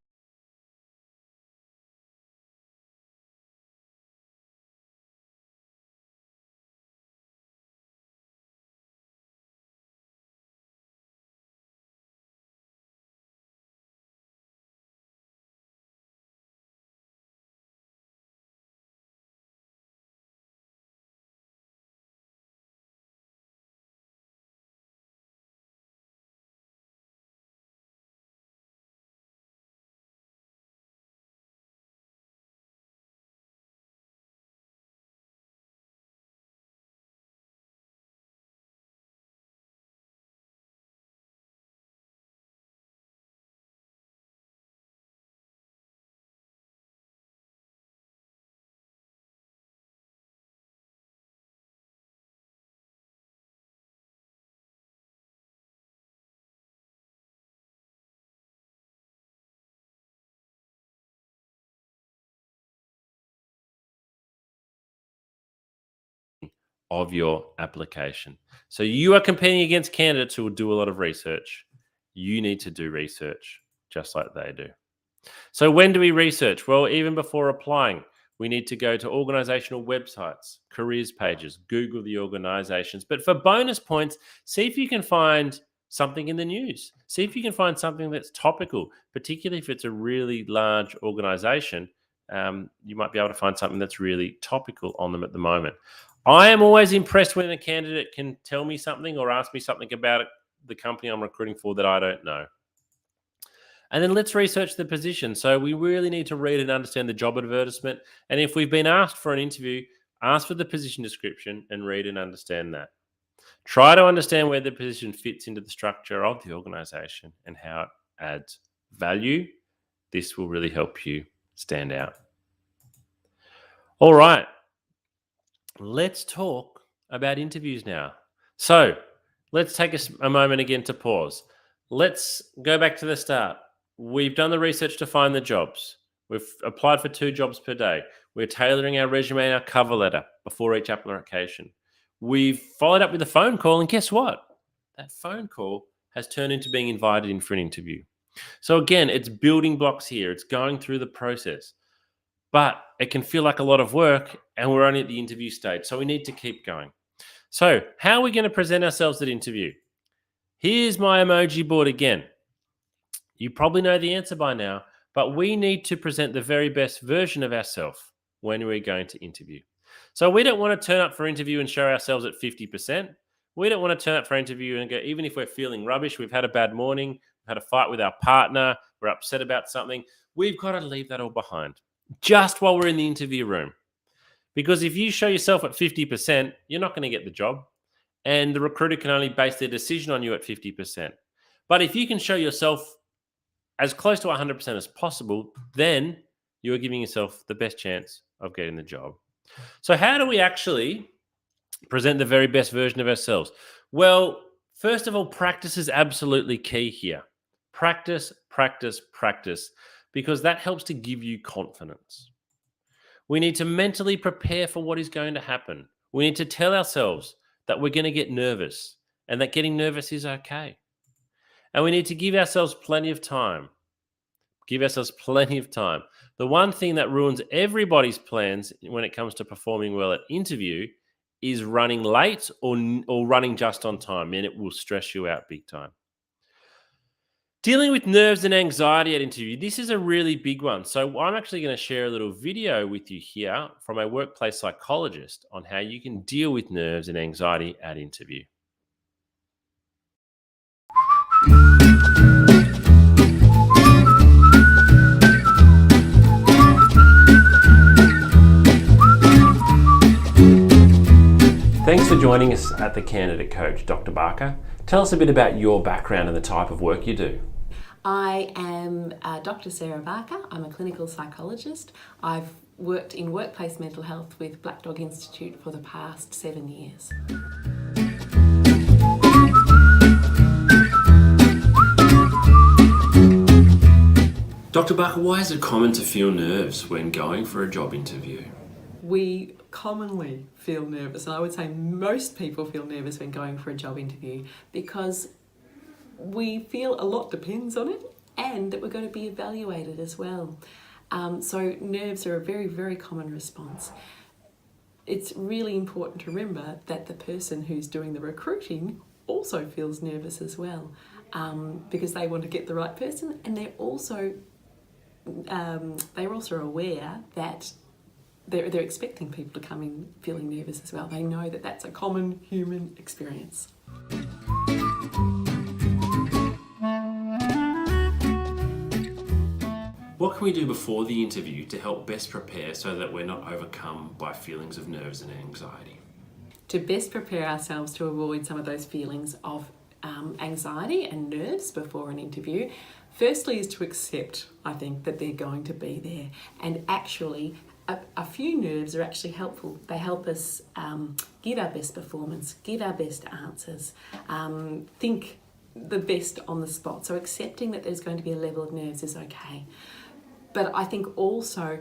of your application. So you are competing against candidates who will do a lot of research. You need to do research just like they do. So when do we research? Well, even before applying, we need to go to organizational websites, careers pages, Google the organizations. But for bonus points, see if you can find something in the news. See if you can find something that's topical, particularly if it's a really large organization. You might be able to find something that's really topical on them at the moment. I am always impressed when a candidate can tell me something or ask me something about it, the company I'm recruiting for, that I don't know. And then let's research the position. So we really need to read and understand the job advertisement. And if we've been asked for an interview, ask for the position description and read and understand that. Try to understand where the position fits into the structure of the organization and how it adds value. This will really help you stand out. All right. Let's talk about interviews now. So let's take a moment again to pause. Let's go back to the start. We've done the research to find the jobs. We've applied for 2 jobs per day. We're tailoring our resume and our cover letter before each application. We've followed up with a phone call, and guess what? That phone call has turned into being invited in for an interview. So again, it's building blocks here. It's going through the process, but it can feel like a lot of work, and we're only at the interview stage. So we need to keep going. So how are we going to present ourselves at interview? Here's my emoji board again. You probably know the answer by now, but we need to present the very best version of ourselves when we're going to interview. So we don't want to turn up for interview and show ourselves at 50%. We don't want to turn up for interview and go, even if we're feeling rubbish, we've had a bad morning, we've had a fight with our partner, we're upset about something, we've got to leave that all behind just while we're in the interview room. Because if you show yourself at 50%, you're not going to get the job. And the recruiter can only base their decision on you at 50%. But if you can show yourself as close to 100% as possible, then you are giving yourself the best chance of getting the job. So how do we actually present the very best version of ourselves? Well, first of all, practice is absolutely key here. Practice, practice, practice, because that helps to give you confidence. We need to mentally prepare for what is going to happen. We need to tell ourselves that we're going to get nervous and that getting nervous is okay. And we need to give ourselves plenty of time. Give ourselves plenty of time. The one thing that ruins everybody's plans when it comes to performing well at interview is running late or running just on time, and it will stress you out big time. Dealing with nerves and anxiety at interview. This is a really big one. So I'm actually going to share a little video with you here from a workplace psychologist on how you can deal with nerves and anxiety at interview. Thanks for joining us at the Candidate Coach, Dr. Barker. Tell us a bit about your background and the type of work you do. I am Dr. Sarah Barker. I'm a clinical psychologist. I've worked in workplace mental health with Black Dog Institute for the past 7 years. Dr. Barker, why is it common to feel nerves when going for a job interview? We commonly feel nervous, and I would say most people feel nervous when going for a job interview because we feel a lot depends on it and that we're going to be evaluated as well. So nerves are a very, very common response. It's really important to remember that the person who's doing the recruiting also feels nervous as well, because they want to get the right person, and they're also aware that they're expecting people to come in feeling nervous as well. They know that that's a common human experience. What can we do before the interview to help best prepare so that we're not overcome by feelings of nerves and anxiety? To best prepare ourselves to avoid some of those feelings of anxiety and nerves before an interview, firstly is to accept, I think, that they're going to be there. And actually, a few nerves are actually helpful. They help us give our best performance, give our best answers, think the best on the spot. So accepting that there's going to be a level of nerves is okay. But I think also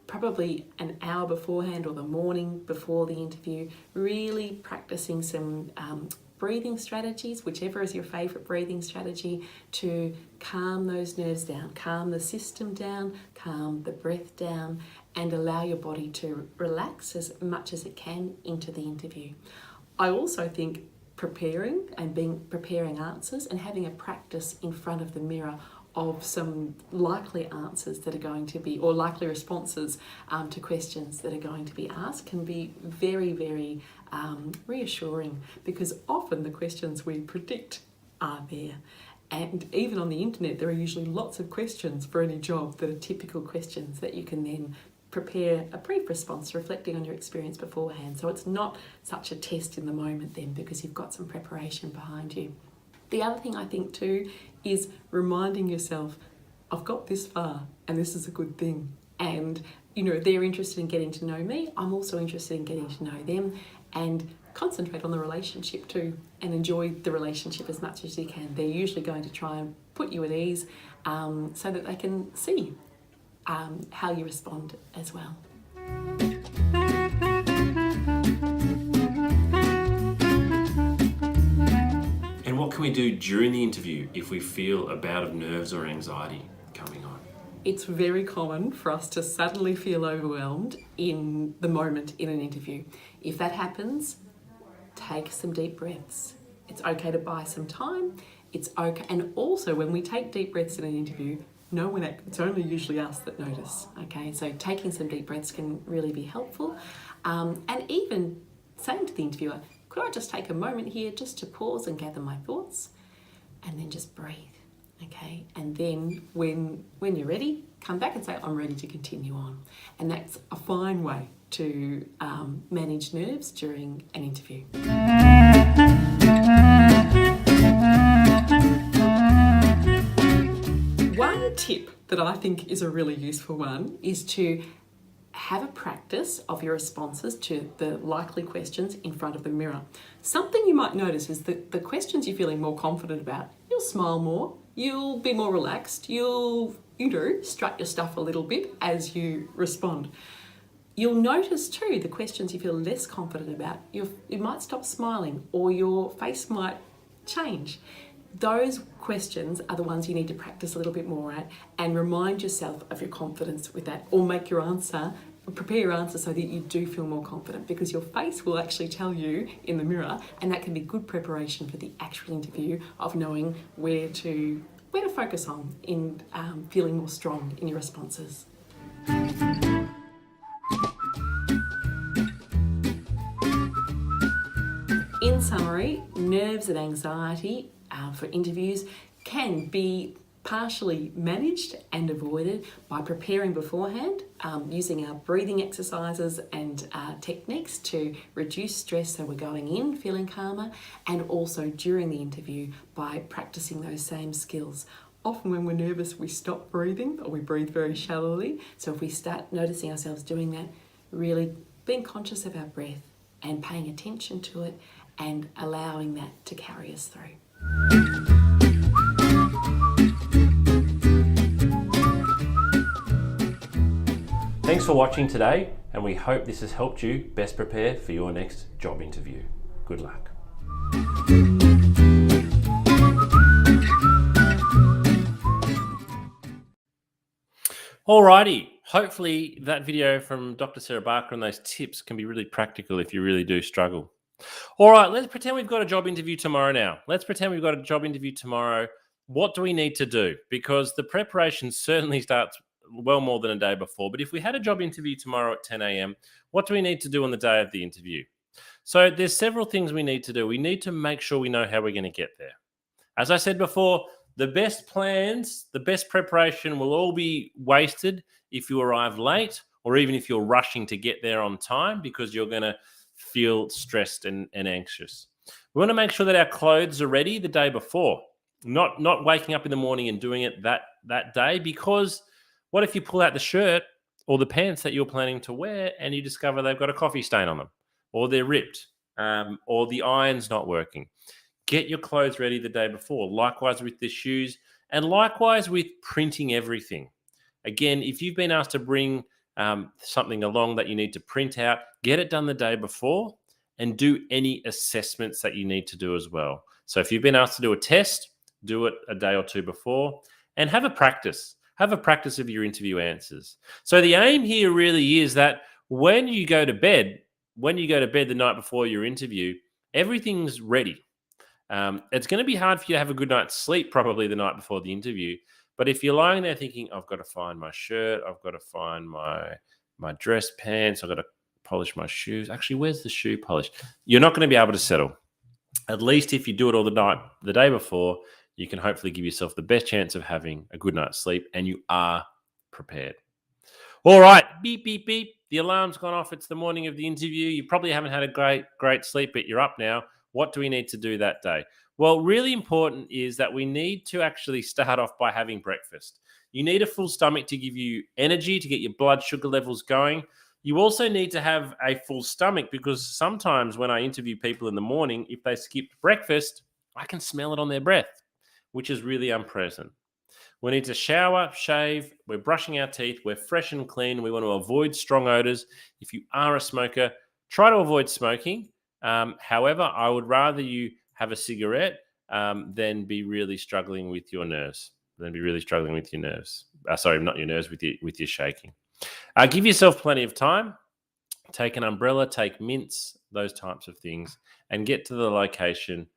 probably an hour beforehand or the morning before the interview, really practicing some breathing strategies, whichever is your favourite breathing strategy, to calm those nerves down, calm the system down, calm the breath down, and allow your body to relax as much as it can into the interview. I also think preparing answers and having a practice in front of the mirror of some likely answers that are going to be, or likely responses to questions that are going to be asked, can be very, very reassuring, because often the questions we predict are there. And even on the internet, there are usually lots of questions for any job that are typical questions that you can then prepare a brief response reflecting on your experience beforehand. So it's not such a test in the moment then, because you've got some preparation behind you. The other thing I think too is reminding yourself, I've got this far and this is a good thing. And, they're interested in getting to know me. I'm also interested in getting to know them, and concentrate on the relationship too and enjoy the relationship as much as you can. They're usually going to try and put you at ease so that they can see how you respond as well. What can we do during the interview if we feel a bout of nerves or anxiety coming on? It's very common for us to suddenly feel overwhelmed in the moment in an interview. If that happens, take some deep breaths. It's okay to buy some time. It's okay. And also, when we take deep breaths in an interview, it's only usually us that notice. Okay, so taking some deep breaths can really be helpful. And even saying to the interviewer, could I just take a moment here just to pause and gather my thoughts, and then just breathe, okay? And then when you're ready, come back and say, I'm ready to continue on. And that's a fine way to manage nerves during an interview. One tip that I think is a really useful one is to have a practice of your responses to the likely questions in front of the mirror. Something you might notice is that the questions you're feeling more confident about, you'll smile more, you'll be more relaxed, you'll strut your stuff a little bit as you respond. You'll notice too the questions you feel less confident about, you might stop smiling or your face might change. Those questions are the ones you need to practice a little bit more at, and remind yourself of your confidence with that, or prepare your answer so that you do feel more confident, because your face will actually tell you in the mirror, and that can be good preparation for the actual interview of knowing where to where to focus on in feeling more strong in your responses. In summary, nerves and anxiety for interviews can be partially managed and avoided by preparing beforehand, using our breathing exercises and techniques to reduce stress so we're going in feeling calmer, and also during the interview by practicing those same skills. Often when we're nervous, we stop breathing or we breathe very shallowly. So if we start noticing ourselves doing that, really being conscious of our breath and paying attention to it and allowing that to carry us through. Thanks for watching today, and we hope this has helped you best prepare for your next job interview. Good luck. Alrighty, hopefully that video from Dr. Sarah Barker and those tips can be really practical if you really do struggle. All right, let's pretend we've got a job interview tomorrow now. Let's pretend we've got a job interview tomorrow. What do we need to do? Because the preparation certainly starts well more than a day before. But if we had a job interview tomorrow at 10 a.m., what do we need to do on the day of the interview? So there's several things we need to do. We need to make sure we know how we're going to get there. As I said before, the best plans, the best preparation will all be wasted if you arrive late or even if you're rushing to get there on time because you're going to feel stressed and anxious. We want to make sure that our clothes are ready the day before, not waking up in the morning and doing it that day, because what if you pull out the shirt or the pants that you're planning to wear and you discover they've got a coffee stain on them or they're ripped or the iron's not working? Get your clothes ready the day before. Likewise with the shoes and likewise with printing everything. Again, if you've been asked to bring something along that you need to print out, get it done the day before and do any assessments that you need to do as well. So if you've been asked to do a test, do it a day or two before and have a practice. Have a practice of your interview answers. So the aim here really is that when you go to bed the night before your interview, everything's ready. It's going to be hard for you to have a good night's sleep probably the night before the interview. But if you're lying there thinking, I've got to find my shirt, I've got to find my dress pants, I've got to polish my shoes. Actually, where's the shoe polish? You're not going to be able to settle. At least if you do it all the day before, you can hopefully give yourself the best chance of having a good night's sleep and you are prepared. All right, beep, beep, beep. The alarm's gone off. It's the morning of the interview. You probably haven't had a great sleep, but you're up now. What do we need to do that day? Well, really important is that we need to actually start off by having breakfast. You need a full stomach to give you energy, to get your blood sugar levels going. You also need to have a full stomach because sometimes when I interview people in the morning, if they skipped breakfast, I can smell it on their breath, which is really unpleasant. We need to shower, shave, we're brushing our teeth, we're fresh and clean. We want to avoid strong odors. If you are a smoker, try to avoid smoking. However, I would rather you have a cigarette than be really struggling with your nerves. Sorry, not your nerves, with your shaking. Give yourself plenty of time. Take an umbrella, take mints, those types of things, and get to the location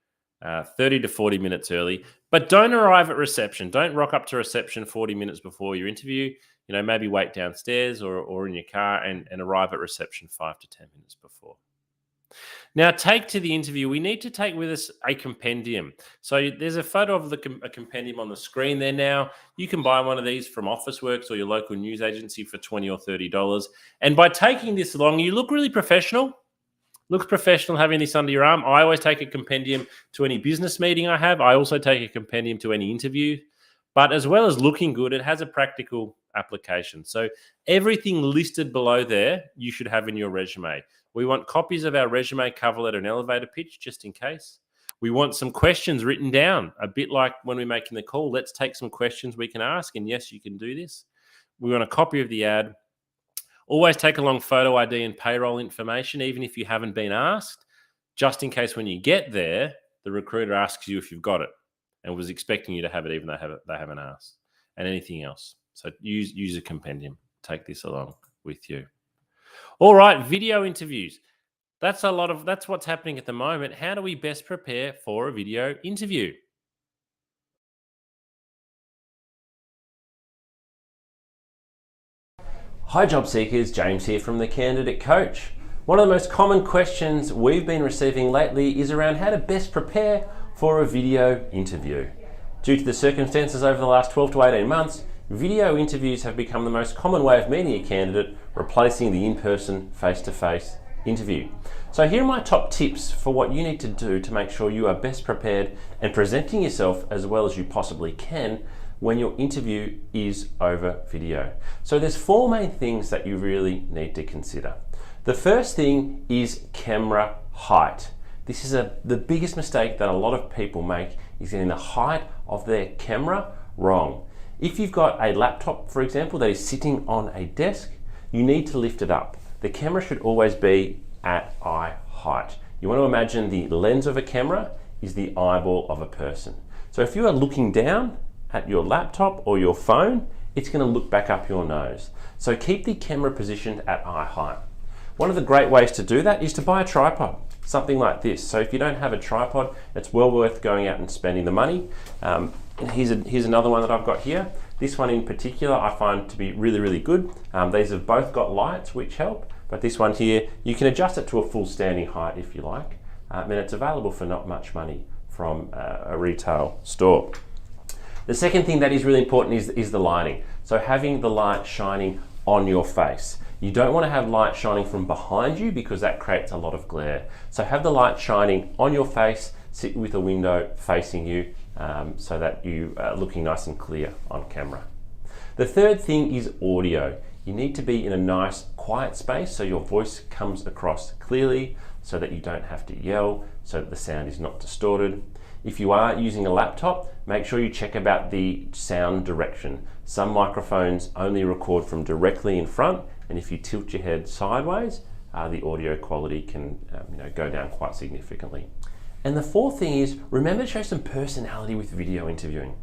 30 to 40 minutes early. But don't arrive at reception. Don't rock up to reception 40 minutes before your interview. Maybe wait downstairs or in your car and arrive at reception 5 to 10 minutes before. Now, take to the interview, we need to take with us a compendium. So there's a photo of a compendium on the screen there now. You can buy one of these from Officeworks or your local news agency for $20 or $30. And by taking this along, you look really professional. Looks professional having this under your arm. I always take a compendium to any business meeting I have. I also take a compendium to any interview. But as well as looking good, it has a practical application. So everything listed below there, you should have in your resume. We want copies of our resume, cover letter, and elevator pitch, just in case. We want some questions written down, a bit like when we're making the call. Let's take some questions we can ask, and yes, you can do this. We want a copy of the ad. Always take along photo ID and payroll information, even if you haven't been asked, just in case when you get there, the recruiter asks you if you've got it and was expecting you to have it, even though they haven't asked, and anything else. So use a compendium. Take this along with you. All right, video interviews. That's what's happening at the moment. How do we best prepare for a video interview? Hi job seekers, James here from the Candidate Coach. One of the most common questions we've been receiving lately is around how to best prepare for a video interview. Due to the circumstances over the last 12 to 18 months, video interviews have become the most common way of meeting a candidate, replacing the in-person, face-to-face interview. So here are my top tips for what you need to do to make sure you are best prepared and presenting yourself as well as you possibly can when your interview is over video. So there's four main things that you really need to consider. The first thing is camera height. This is the biggest mistake that a lot of people make, is getting the height of their camera wrong. If you've got a laptop, for example, that is sitting on a desk, you need to lift it up. The camera should always be at eye height. You want to imagine the lens of a camera is the eyeball of a person. So if you are looking down at your laptop or your phone, it's going to look back up your nose. So keep the camera positioned at eye height. One of the great ways to do that is to buy a tripod, something like this. So if you don't have a tripod, it's well worth going out and spending the money. Here's another one that I've got here. This one in particular I find to be really, really good. These have both got lights which help, but this one here, you can adjust it to a full standing height if you like. And it's available for not much money from a retail store. The second thing that is really important is the lighting. So having the light shining on your face. You don't want to have light shining from behind you because that creates a lot of glare. So have the light shining on your face, sit with a window facing you so that you are looking nice and clear on camera. The third thing is audio. You need to be in a nice quiet space so your voice comes across clearly, so that you don't have to yell, so that the sound is not distorted. If you are using a laptop, make sure you check about the sound direction. Some microphones only record from directly in front, and if you tilt your head sideways, the audio quality can go down quite significantly. And the fourth thing is, remember to show some personality with video interviewing.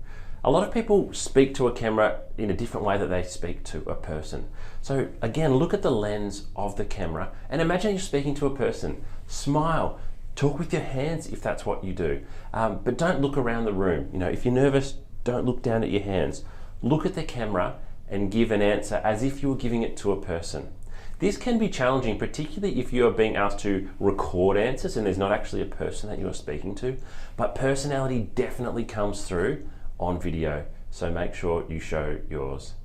A lot of people speak to a camera in a different way that they speak to a person. So again, look at the lens of the camera and imagine you're speaking to a person. Smile. Talk with your hands if that's what you do, but don't look around the room. If you're nervous, don't look down at your hands. Look at the camera and give an answer as if you were giving it to a person. This can be challenging, particularly if you are being asked to record answers and there's not actually a person that you are speaking to, but personality definitely comes through on video, so make sure you show yours.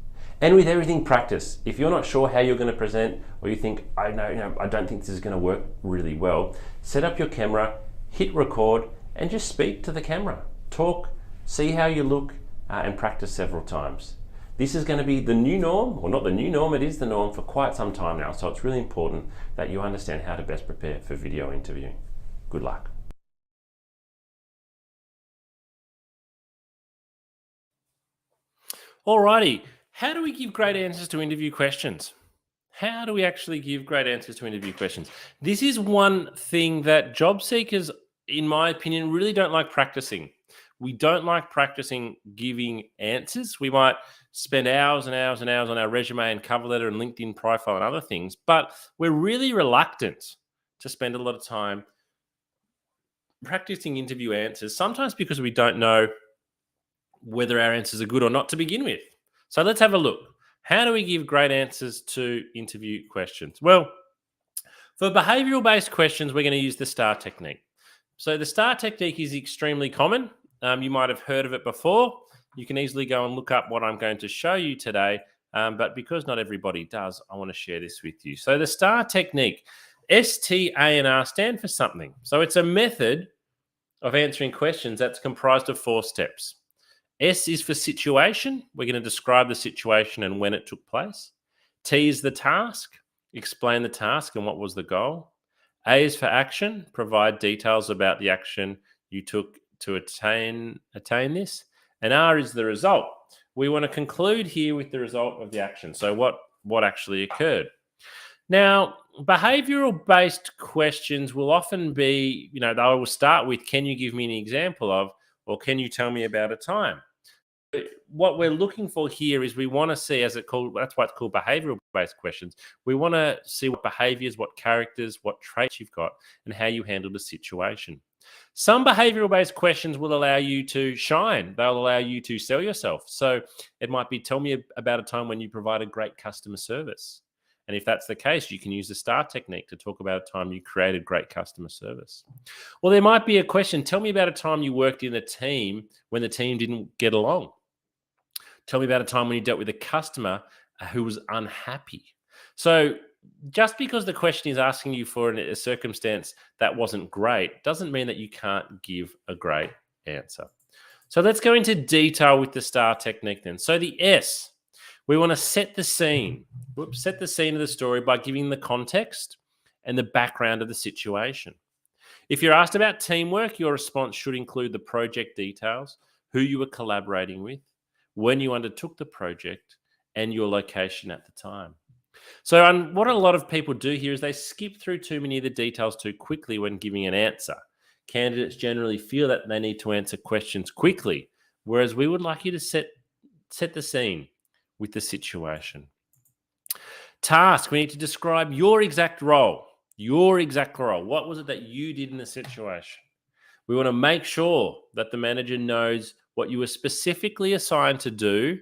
And with everything, practice. If you're not sure how you're going to present, or you think, I don't think this is going to work really well, set up your camera, hit record, and just speak to the camera. Talk, see how you look, and practice several times. This is going to be the new norm, or not the new norm, it is the norm for quite some time now, so it's really important that you understand how to best prepare for video interviewing. Good luck. Alrighty. How do we give great answers to interview questions? How do we actually give great answers to interview questions? This is one thing that job seekers, in my opinion, really don't like practicing. We don't like practicing giving answers. We might spend hours and hours and hours on our resume and cover letter and LinkedIn profile and other things, but we're really reluctant to spend a lot of time practicing interview answers, sometimes because we don't know whether our answers are good or not to begin with. So let's have a look. How do we give great answers to interview questions? Well, for behavioral-based questions, we're going to use the STAR technique. So the STAR technique is extremely common. You might have heard of it before. You can easily go and look up what I'm going to show you today. But because not everybody does, I want to share this with you. So the STAR technique, STAR stand for something. So it's a method of answering questions that's comprised of 4 steps. S is for situation. We're going to describe the situation and when it took place. T is the task. Explain the task and what was the goal. A is for action. Provide details about the action you took to attain this. And R is the result. We want to conclude here with the result of the action. So what actually occurred? Now, behavioral-based questions will often be, they will start with, can you give me an example of, or can you tell me about a time? What we're looking for here is we want to see, that's why it's called behavioral-based questions. We want to see what behaviors, what characters, what traits you've got, and how you handle the situation. Some behavioral-based questions will allow you to shine. They'll allow you to sell yourself. So it might be, tell me about a time when you provided great customer service. And if that's the case, you can use the STAR technique to talk about a time you created great customer service. Well, there might be a question, tell me about a time you worked in a team when the team didn't get along. Tell me about a time when you dealt with a customer who was unhappy. So just because the question is asking you for a circumstance that wasn't great doesn't mean that you can't give a great answer. So let's go into detail with the STAR technique then. So the S, we want to set the scene. Set the scene of the story by giving the context and the background of the situation. If you're asked about teamwork, your response should include the project details, who you were collaborating with, when you undertook the project, and your location at the time. So what a lot of people do here is they skip through too many of the details too quickly when giving an answer. Candidates generally feel that they need to answer questions quickly, whereas we would like you to set the scene with the situation. Task, we need to describe your exact role. Your exact role. What was it that you did in the situation? We want to make sure that the manager knows what you were specifically assigned to do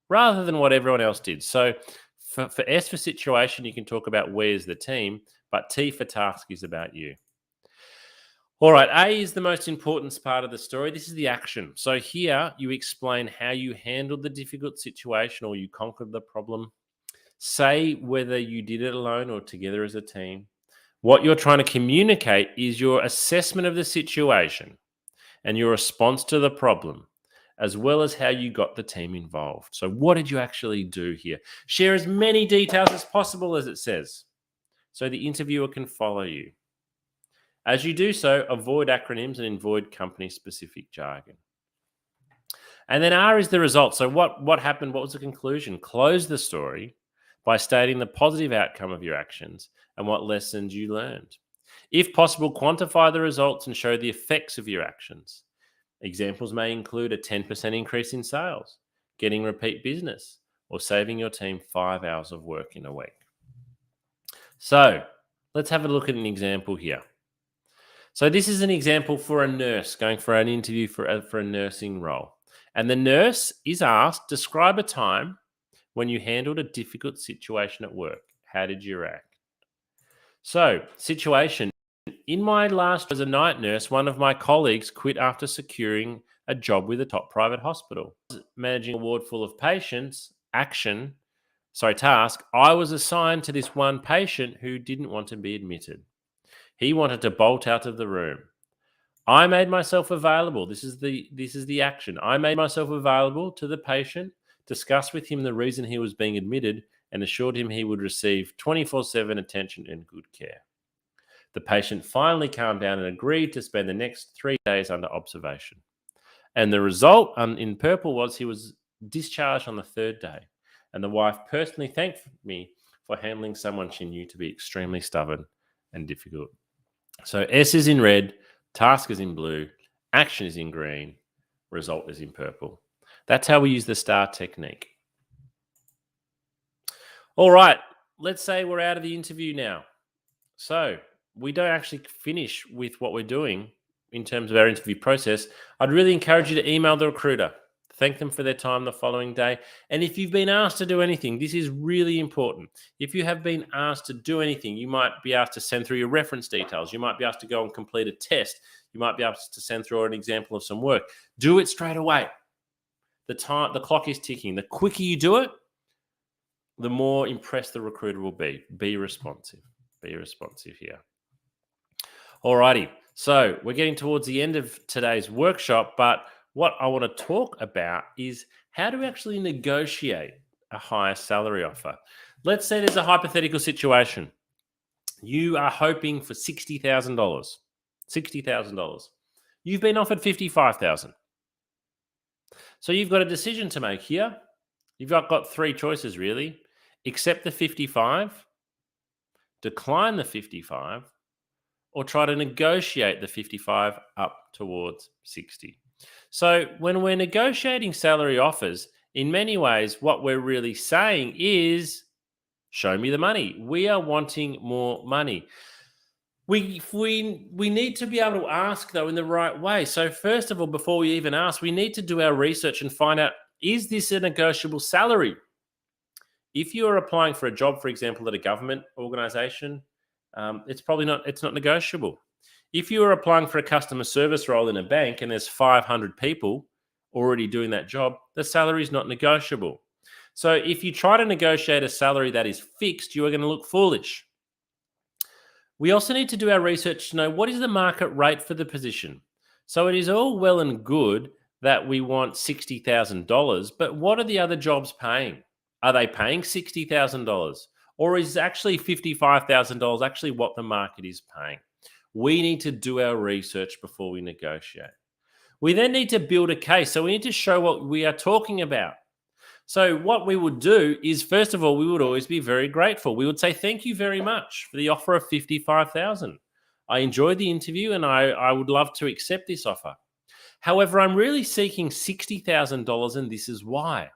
rather than what everyone else did. So for S for situation, you can talk about where's the team, but T for task is about you. All right, A is the most important part of the story. This is the action. So here you explain how you handled the difficult situation or you conquered the problem. Say whether you did it alone or together as a team. What you're trying to communicate is your assessment of the situation and your response to the problem, as well as how you got the team involved. So what did you actually do here? Share as many details as possible, as it says, so the interviewer can follow you. As you do so, avoid acronyms and avoid company-specific jargon. And then R is the result. So what happened? What was the conclusion? Close the story by stating the positive outcome of your actions and what lessons you learned. If possible, quantify the results and show the effects of your actions. Examples may include a 10% increase in sales, getting repeat business, or saving your team 5 hours of work in a week. So let's have a look at an example here. So this is an example for a nurse going for an interview for a nursing role. And the nurse is asked, describe a time when you handled a difficult situation at work. How did you react? So, situation. In my last as a night nurse, one of my colleagues quit after securing a job with a top private hospital. Managing a ward full of patients, task, I was assigned to this one patient who didn't want to be admitted. He wanted to bolt out of the room. I made myself available. This is the action. I made myself available to the patient, discussed with him the reason he was being admitted, and assured him he would receive 24/7 attention and good care. The patient finally calmed down and agreed to spend the next 3 days under observation. And the result in purple was he was discharged on the 3rd day. And the wife personally thanked me for handling someone she knew to be extremely stubborn and difficult. So S is in red, task is in blue, action is in green, result is in purple. That's how we use the STAR technique. All right, let's say we're out of the interview now. So we don't actually finish with what we're doing in terms of our interview process. I'd really encourage you to email the recruiter, thank them for their time the following day. And if you've been asked to do anything, this is really important. If you have been asked to do anything, you might be asked to send through your reference details. You might be asked to go and complete a test. You might be asked to send through an example of some work. Do it straight away. The clock is ticking. The quicker you do it, the more impressed the recruiter will be. Be responsive. Be responsive here. Alrighty, so we're getting towards the end of today's workshop, but what I want to talk about is how to actually negotiate a higher salary offer. Let's say there's a hypothetical situation. You are hoping for $60,000. $60,000. You've been offered $55,000. So you've got a decision to make here. You've got 3 choices really. Accept the 55, decline the 55, or try to negotiate the 55 up towards 60. So when we're negotiating salary offers, in many ways, what we're really saying is, show me the money. We are wanting more money. We need to be able to ask though in the right way. So first of all, before we even ask, we need to do our research and find out, is this a negotiable salary? If you are applying for a job, for example, at a government organization, it's not negotiable. If you are applying for a customer service role in a bank and there's 500 people already doing that job, the salary is not negotiable. So if you try to negotiate a salary that is fixed, you are going to look foolish. We also need to do our research to know what is the market rate for the position. So it is all well and good that we want $60,000, but what are the other jobs paying? Are they paying $60,000? Or is actually $55,000 actually what the market is paying? We need to do our research before we negotiate. We then need to build a case. So we need to show what we are talking about. So what we would do is, first of all, we would always be very grateful. We would say, thank you very much for the offer of 55,000. I enjoyed the interview and I would love to accept this offer. However, I'm really seeking $60,000 and this is why.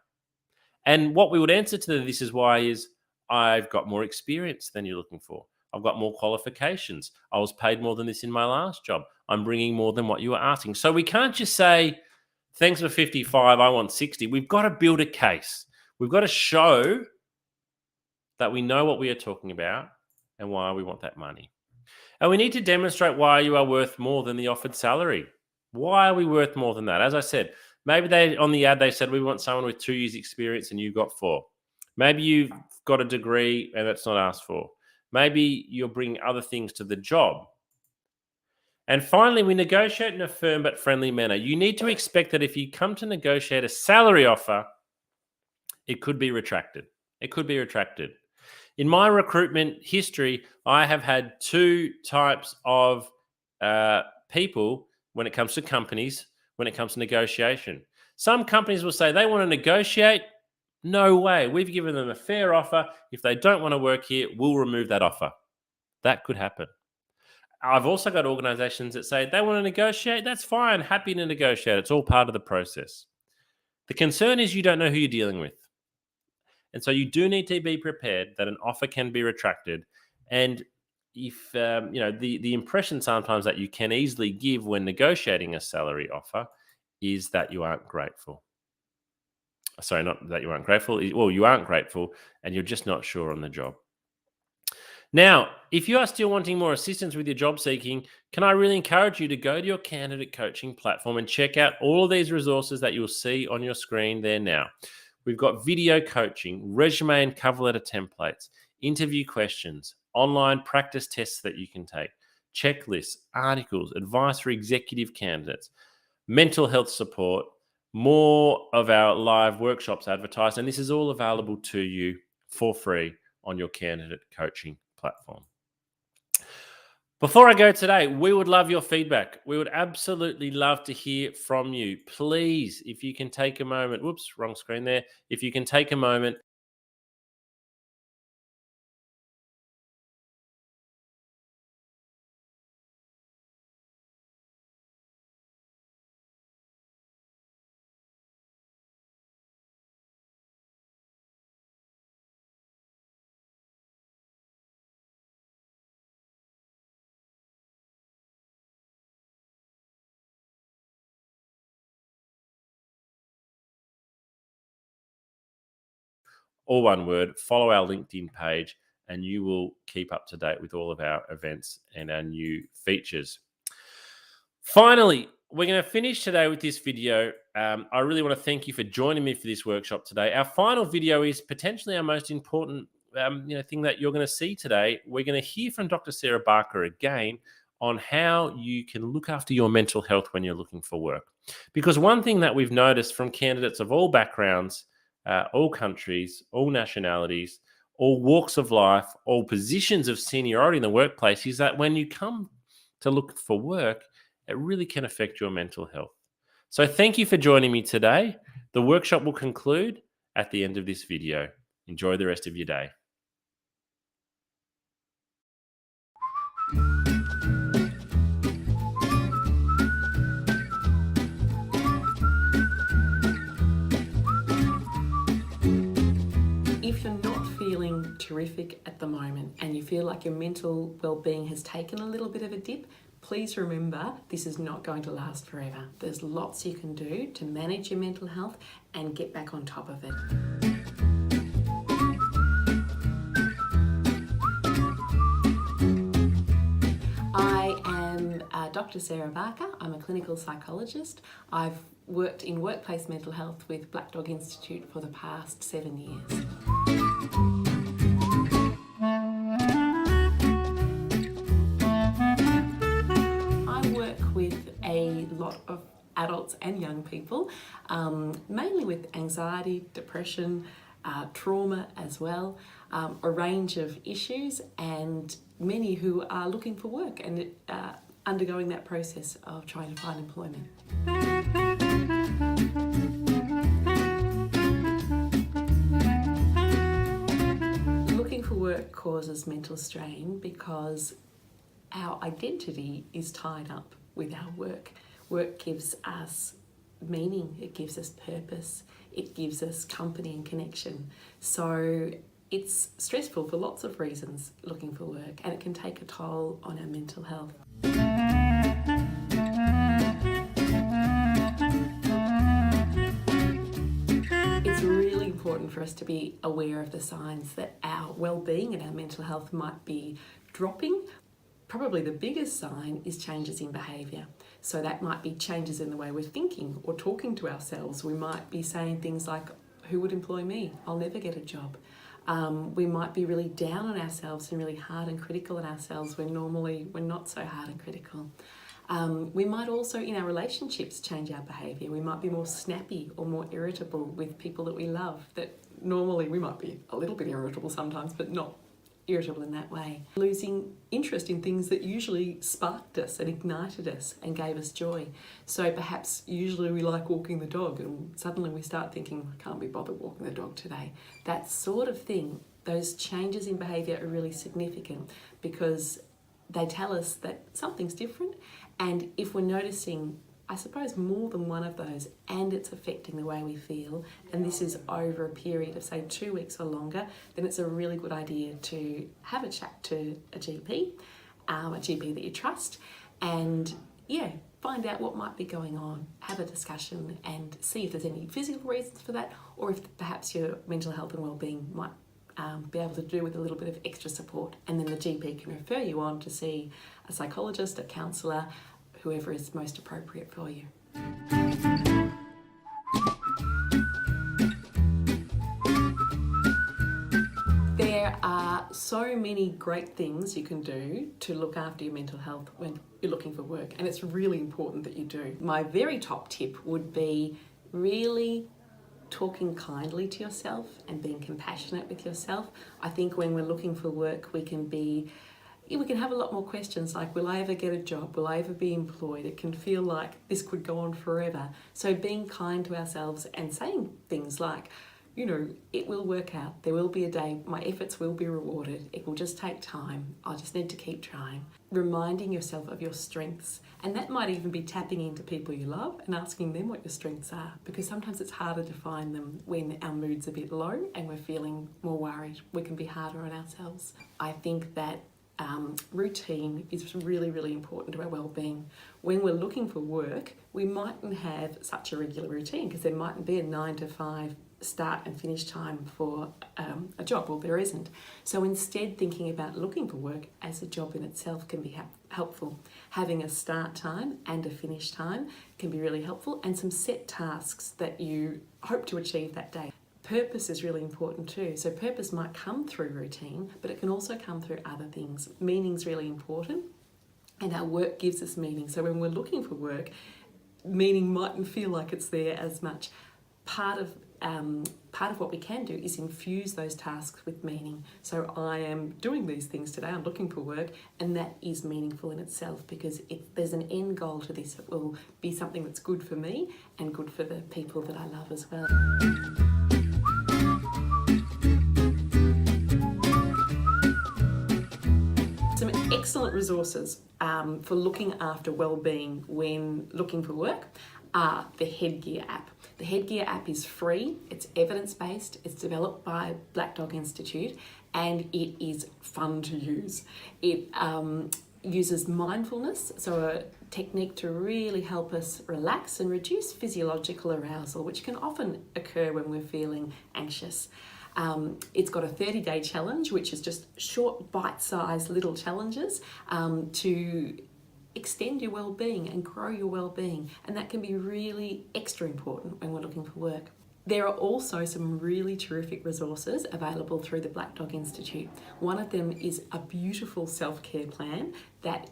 And what we would answer to the this is why is, I've got more experience than you're looking for. I've got more qualifications. I was paid more than this in my last job. I'm bringing more than what you were asking. So we can't just say, thanks for 55, I want 60. We've got to build a case. We've got to show that we know what we are talking about and why we want that money. And we need to demonstrate why you are worth more than the offered salary. Why are we worth more than that? As I said, maybe on the ad they said we want someone with 2 years experience and you got 4. Maybe you've got a degree and it's not asked for. Maybe you'll bring other things to the job. And finally, we negotiate in a firm but friendly manner. You need to expect that if you come to negotiate a salary offer, it could be retracted. It could be retracted. In my recruitment history, I have had 2 types of people when it comes to companies, when it comes to negotiation. Some companies will say they want to negotiate. No way. We've given them a fair offer. If they don't want to work here, we'll remove that offer. That could happen. I've also got organizations that say they want to negotiate. That's fine. Happy to negotiate. It's all part of the process. The concern is you don't know who you're dealing with. And so you do need to be prepared that an offer can be retracted. And if, the impression sometimes that you can easily give when negotiating a salary offer is that you aren't grateful. Sorry, not that you aren't grateful. Well, you aren't grateful and you're just not sure on the job. Now, if you are still wanting more assistance with your job seeking, can I really encourage you to go to your candidate coaching platform and check out all of these resources that you'll see on your screen there now. We've got video coaching, resume and cover letter templates, interview questions, online practice tests that you can take, checklists, articles, advice for executive candidates, mental health support, more of our live workshops advertised, and this is all available to you for free on your candidate coaching platform. Before I go today, we would love your feedback. We would absolutely love to hear from you. Please, if you can take a moment, whoops, wrong screen there. If you can take a moment, all one word, follow our LinkedIn page and you will keep up to date with all of our events and our new features. Finally, we're going to finish today with this video. I really want to thank you for joining me for this workshop today. Our final video is potentially our most important thing that you're going to see today. We're going to hear from Dr. Sarah Barker again on how you can look after your mental health when you're looking for work. Because one thing that we've noticed from candidates of all backgrounds, all countries, all nationalities, all walks of life, all positions of seniority in the workplace is that when you come to look for work, it really can affect your mental health. So thank you for joining me today. The workshop will conclude at the end of this video. Enjoy the rest of your day. If you're not feeling too terrific at the moment and you feel like your mental well-being has taken a little bit of a dip, please remember this is not going to last forever. There's lots you can do to manage your mental health and get back on top of it. I am Dr. Sarah Barker. I'm a clinical psychologist. I've worked in workplace mental health with Black Dog Institute for the past 7 years. I work with a lot of adults and young people, mainly with anxiety, depression, trauma as well, a range of issues, and many who are looking for work and undergoing that process of trying to find employment. Looking for work causes mental strain because our identity is tied up with our work. Work gives us meaning, it gives us purpose, it gives us company and connection. So it's stressful for lots of reasons looking for work, and it can take a toll on our mental health. It's really important for us to be aware of the signs that our well-being and our mental health might be dropping. Probably the biggest sign is changes in behaviour. So that might be changes in the way we're thinking or talking to ourselves. We might be saying things like, who would employ me? I'll never get a job. We might be really down on ourselves and really hard and critical on ourselves when normally we're not so hard and critical. We might also, in our relationships, change our behaviour. We might be more snappy or more irritable with people that we love, that normally we might be a little bit irritable sometimes, but not irritable in that way. Losing interest in things that usually sparked us and ignited us and gave us joy. So perhaps usually we like walking the dog and suddenly we start thinking, I can't be bothered walking the dog today. That sort of thing, those changes in behaviour are really significant because they tell us that something's different, and if we're noticing, I suppose, more than one of those and it's affecting the way we feel, and this is over a period of say 2 weeks or longer, then it's a really good idea to have a chat to a GP that you trust, and find out what might be going on, have a discussion and see if there's any physical reasons for that, or if perhaps your mental health and well-being might be able to do with a little bit of extra support, and then the GP can refer you on to see a psychologist, a counsellor, whoever is most appropriate for you. There are so many great things you can do to look after your mental health when you're looking for work, and it's really important that you do. My very top tip would be really talking kindly to yourself and being compassionate with yourself. I think when we're looking for work, we can have a lot more questions like, will I ever get a job? Will I ever be employed? It can feel like this could go on forever. So being kind to ourselves and saying things like, it will work out. There will be a day, my efforts will be rewarded. It will just take time. I just need to keep trying. Reminding yourself of your strengths. And that might even be tapping into people you love and asking them what your strengths are, because sometimes it's harder to find them when our mood's a bit low and we're feeling more worried. We can be harder on ourselves. I think that routine is really, really important to our well-being. When we're looking for work, we mightn't have such a regular routine because there mightn't be a 9 to 5 start and finish time for a job, or there isn't. So instead, thinking about looking for work as a job in itself can be helpful. Having a start time and a finish time can be really helpful, and some set tasks that you hope to achieve that day. Purpose is really important too. So purpose might come through routine, but it can also come through other things. Meaning's really important, and our work gives us meaning. So when we're looking for work, meaning mightn't feel like it's there as much. Part of what we can do is infuse those tasks with meaning. So I am doing these things today, I'm looking for work, and that is meaningful in itself because there's an end goal to this. It will be something that's good for me and good for the people that I love as well. Some excellent resources for looking after well-being when looking for work are the Headgear app. The Headgear app is free, it's evidence-based, it's developed by Black Dog Institute, and it is fun to use. It uses mindfulness, so a technique to really help us relax and reduce physiological arousal, which can often occur when we're feeling anxious. It's got a 30-day challenge, which is just short, bite-sized little challenges to extend your well-being and grow your well-being, and that can be really extra important when we're looking for work. There are also some really terrific resources available through the Black Dog Institute. One of them is a beautiful self-care plan that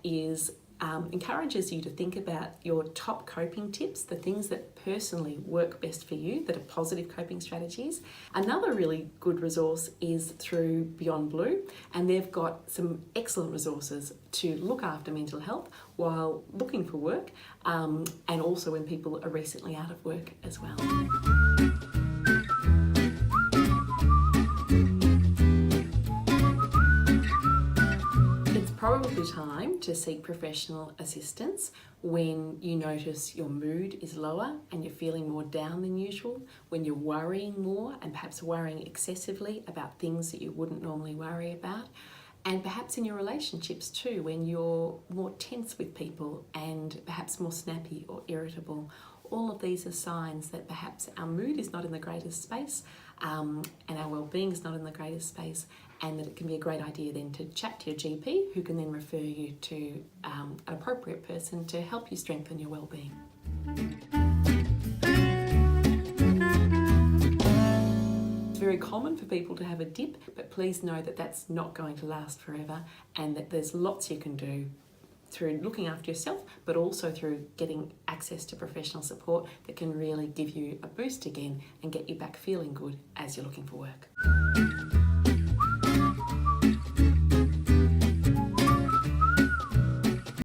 encourages you to think about your top coping tips, the things that personally work best for you, that are positive coping strategies. Another really good resource is through Beyond Blue, and they've got some excellent resources to look after mental health while looking for work, and also when people are recently out of work as well. Probably time to seek professional assistance when you notice your mood is lower and you're feeling more down than usual, when you're worrying more and perhaps worrying excessively about things that you wouldn't normally worry about, and perhaps in your relationships too, when you're more tense with people and perhaps more snappy or irritable. All of these are signs that perhaps our mood is not in the greatest space, and our well-being is not in the greatest space, and that it can be a great idea then to chat to your GP, who can then refer you to an appropriate person to help you strengthen your well-being. It's very common for people to have a dip, but please know that that's not going to last forever, and that there's lots you can do through looking after yourself, but also through getting access to professional support that can really give you a boost again and get you back feeling good as you're looking for work.